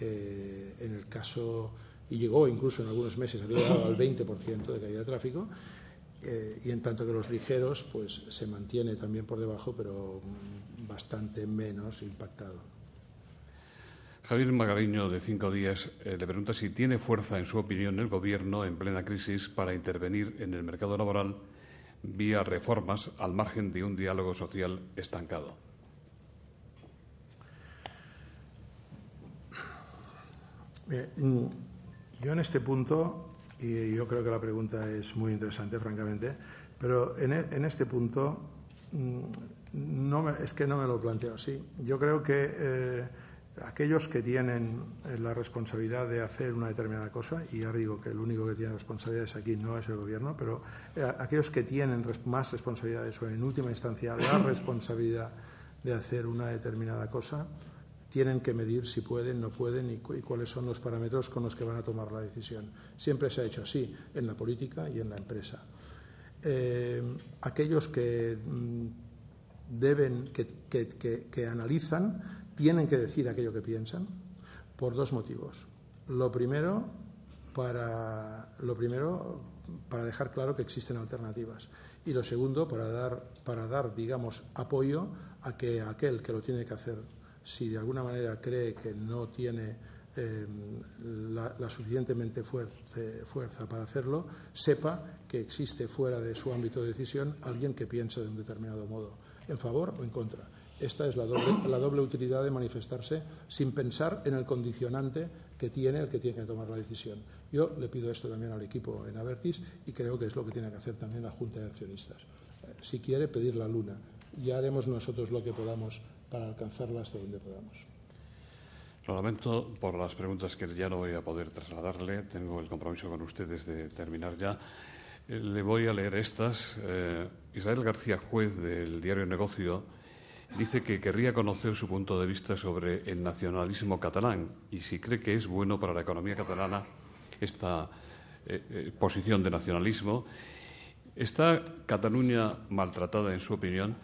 en el caso, y llegó incluso en algunos meses, había llegado al 20% de caída de tráfico, y en tanto que los ligeros pues se mantiene también por debajo, pero bastante menos impactado. Javier Magariño, de 5 Días, le pregunta si tiene fuerza, en su opinión, el Gobierno en plena crisis para intervenir en el mercado laboral vía reformas al margen de un diálogo social estancado. Yo en este punto, y yo creo que la pregunta es muy interesante, francamente, pero en este punto es que no me lo planteo así. Yo creo que aquellos que tienen la responsabilidad de hacer una determinada cosa, y ya digo que el único que tiene responsabilidades aquí no es el Gobierno, pero aquellos que tienen más responsabilidades o en última instancia la responsabilidad de hacer una determinada cosa, tienen que medir si pueden, no pueden y cuáles son los parámetros con los que van a tomar la decisión. Siempre se ha hecho así en la política y en la empresa. Aquellos que que analizan tienen que decir aquello que piensan por dos motivos. Lo primero, para dejar claro que existen alternativas, y lo segundo, para dar, digamos, apoyo a que aquel que lo tiene que hacer, si de alguna manera cree que no tiene la suficientemente fuerza para hacerlo, sepa que existe fuera de su ámbito de decisión alguien que piensa de un determinado modo, en favor o en contra. Esta es la doble utilidad de manifestarse sin pensar en el condicionante que tiene el que tiene que tomar la decisión. Yo le pido esto también al equipo en Abertis y creo que es lo que tiene que hacer también la Junta de Accionistas. Si quiere, pedir la luna. Ya haremos nosotros lo que podamos para alcanzarla hasta donde podamos. Lo lamento por las preguntas que ya no voy a poder trasladarle. Tengo el compromiso con ustedes de terminar ya. Le voy a leer estas. Israel García, juez del diario Negocio, dice que querría conocer su punto de vista sobre el nacionalismo catalán y si cree que es bueno para la economía catalana esta posición de nacionalismo. ¿Está Cataluña maltratada, en su opinión?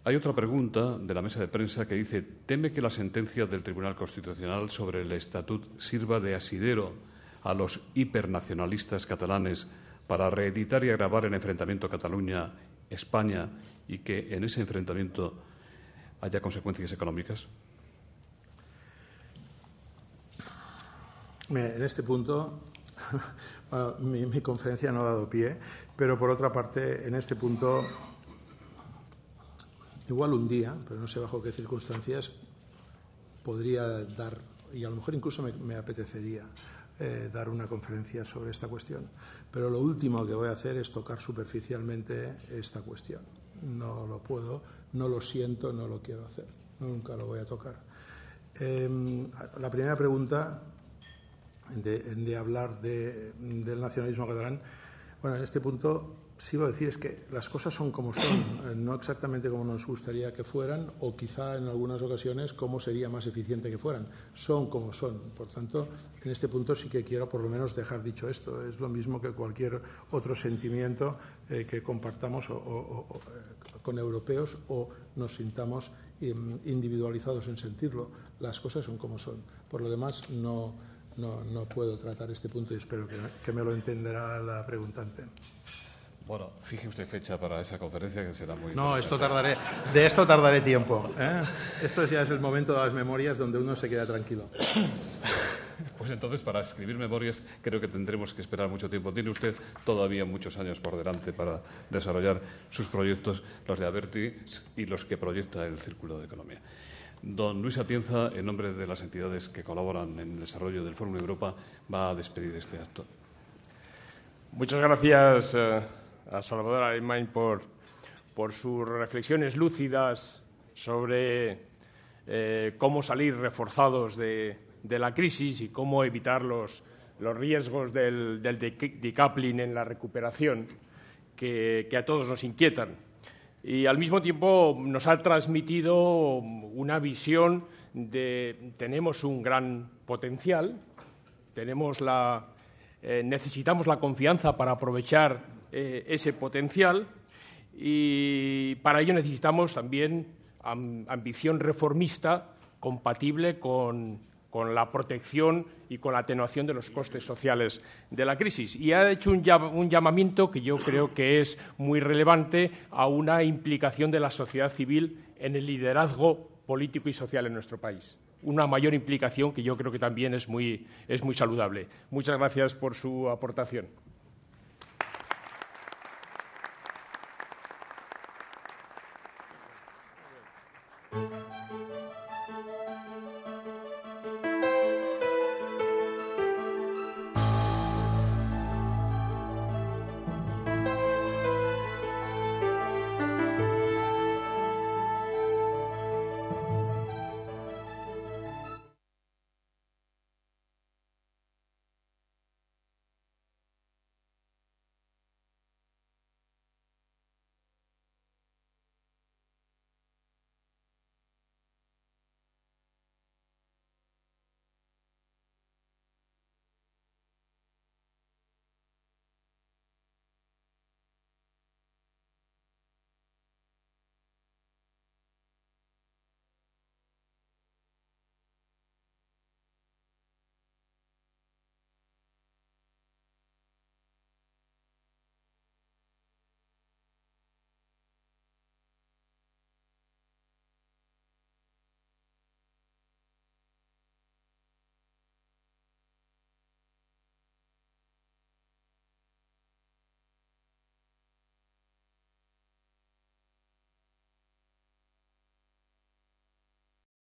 Hay otra pregunta de la mesa de prensa que dice: ¿teme que la sentencia del Tribunal Constitucional sobre el Estatut sirva de asidero a los hipernacionalistas catalanes para reeditar y agravar el enfrentamiento Cataluña-España y que en ese enfrentamiento haya consecuencias económicas? En este punto, bueno, mi conferencia no ha dado pie, pero por otra parte, en este punto, igual un día, pero no sé bajo qué circunstancias, podría dar, y a lo mejor incluso me apetecería dar una conferencia sobre esta cuestión. Pero lo último que voy a hacer es tocar superficialmente esta cuestión. No lo puedo, no lo siento, no lo quiero hacer. Nunca lo voy a tocar. La primera pregunta de hablar del nacionalismo catalán, bueno, en este punto sigo a decir es que las cosas son como son, no exactamente como nos gustaría que fueran o quizá en algunas ocasiones como sería más eficiente que fueran. Son como son. Por tanto, en este punto sí que quiero por lo menos dejar dicho esto. Es lo mismo que cualquier otro sentimiento que compartamos con europeos o nos sintamos individualizados en sentirlo. Las cosas son como son. Por lo demás, no puedo tratar este punto y espero que me lo entenderá la preguntante. Bueno, fije usted fecha para esa conferencia que será muy No, interesante. de esto tardaré tiempo. Esto ya es el momento de las memorias donde uno se queda tranquilo. Pues entonces, para escribir memorias creo que tendremos que esperar mucho tiempo. Tiene usted todavía muchos años por delante para desarrollar sus proyectos, los de Abertis y los que proyecta el Círculo de Economía. Don Luis Atienza, en nombre de las entidades que colaboran en el desarrollo del Fórum Europa, va a despedir este acto. Muchas gracias a Salvador Alemany por sus reflexiones lúcidas sobre cómo salir reforzados de la crisis y cómo evitar los riesgos del decoupling en la recuperación que a todos nos inquietan. Y al mismo tiempo nos ha transmitido una visión de tenemos un gran potencial, necesitamos la confianza para aprovechar ese potencial y para ello necesitamos también ambición reformista compatible con la protección y con la atenuación de los costes sociales de la crisis. Y ha hecho un llamamiento que yo creo que es muy relevante a una implicación de la sociedad civil en el liderazgo político y social en nuestro país. una mayor implicación, que yo creo que también es muy saludable. Muchas gracias por su aportación.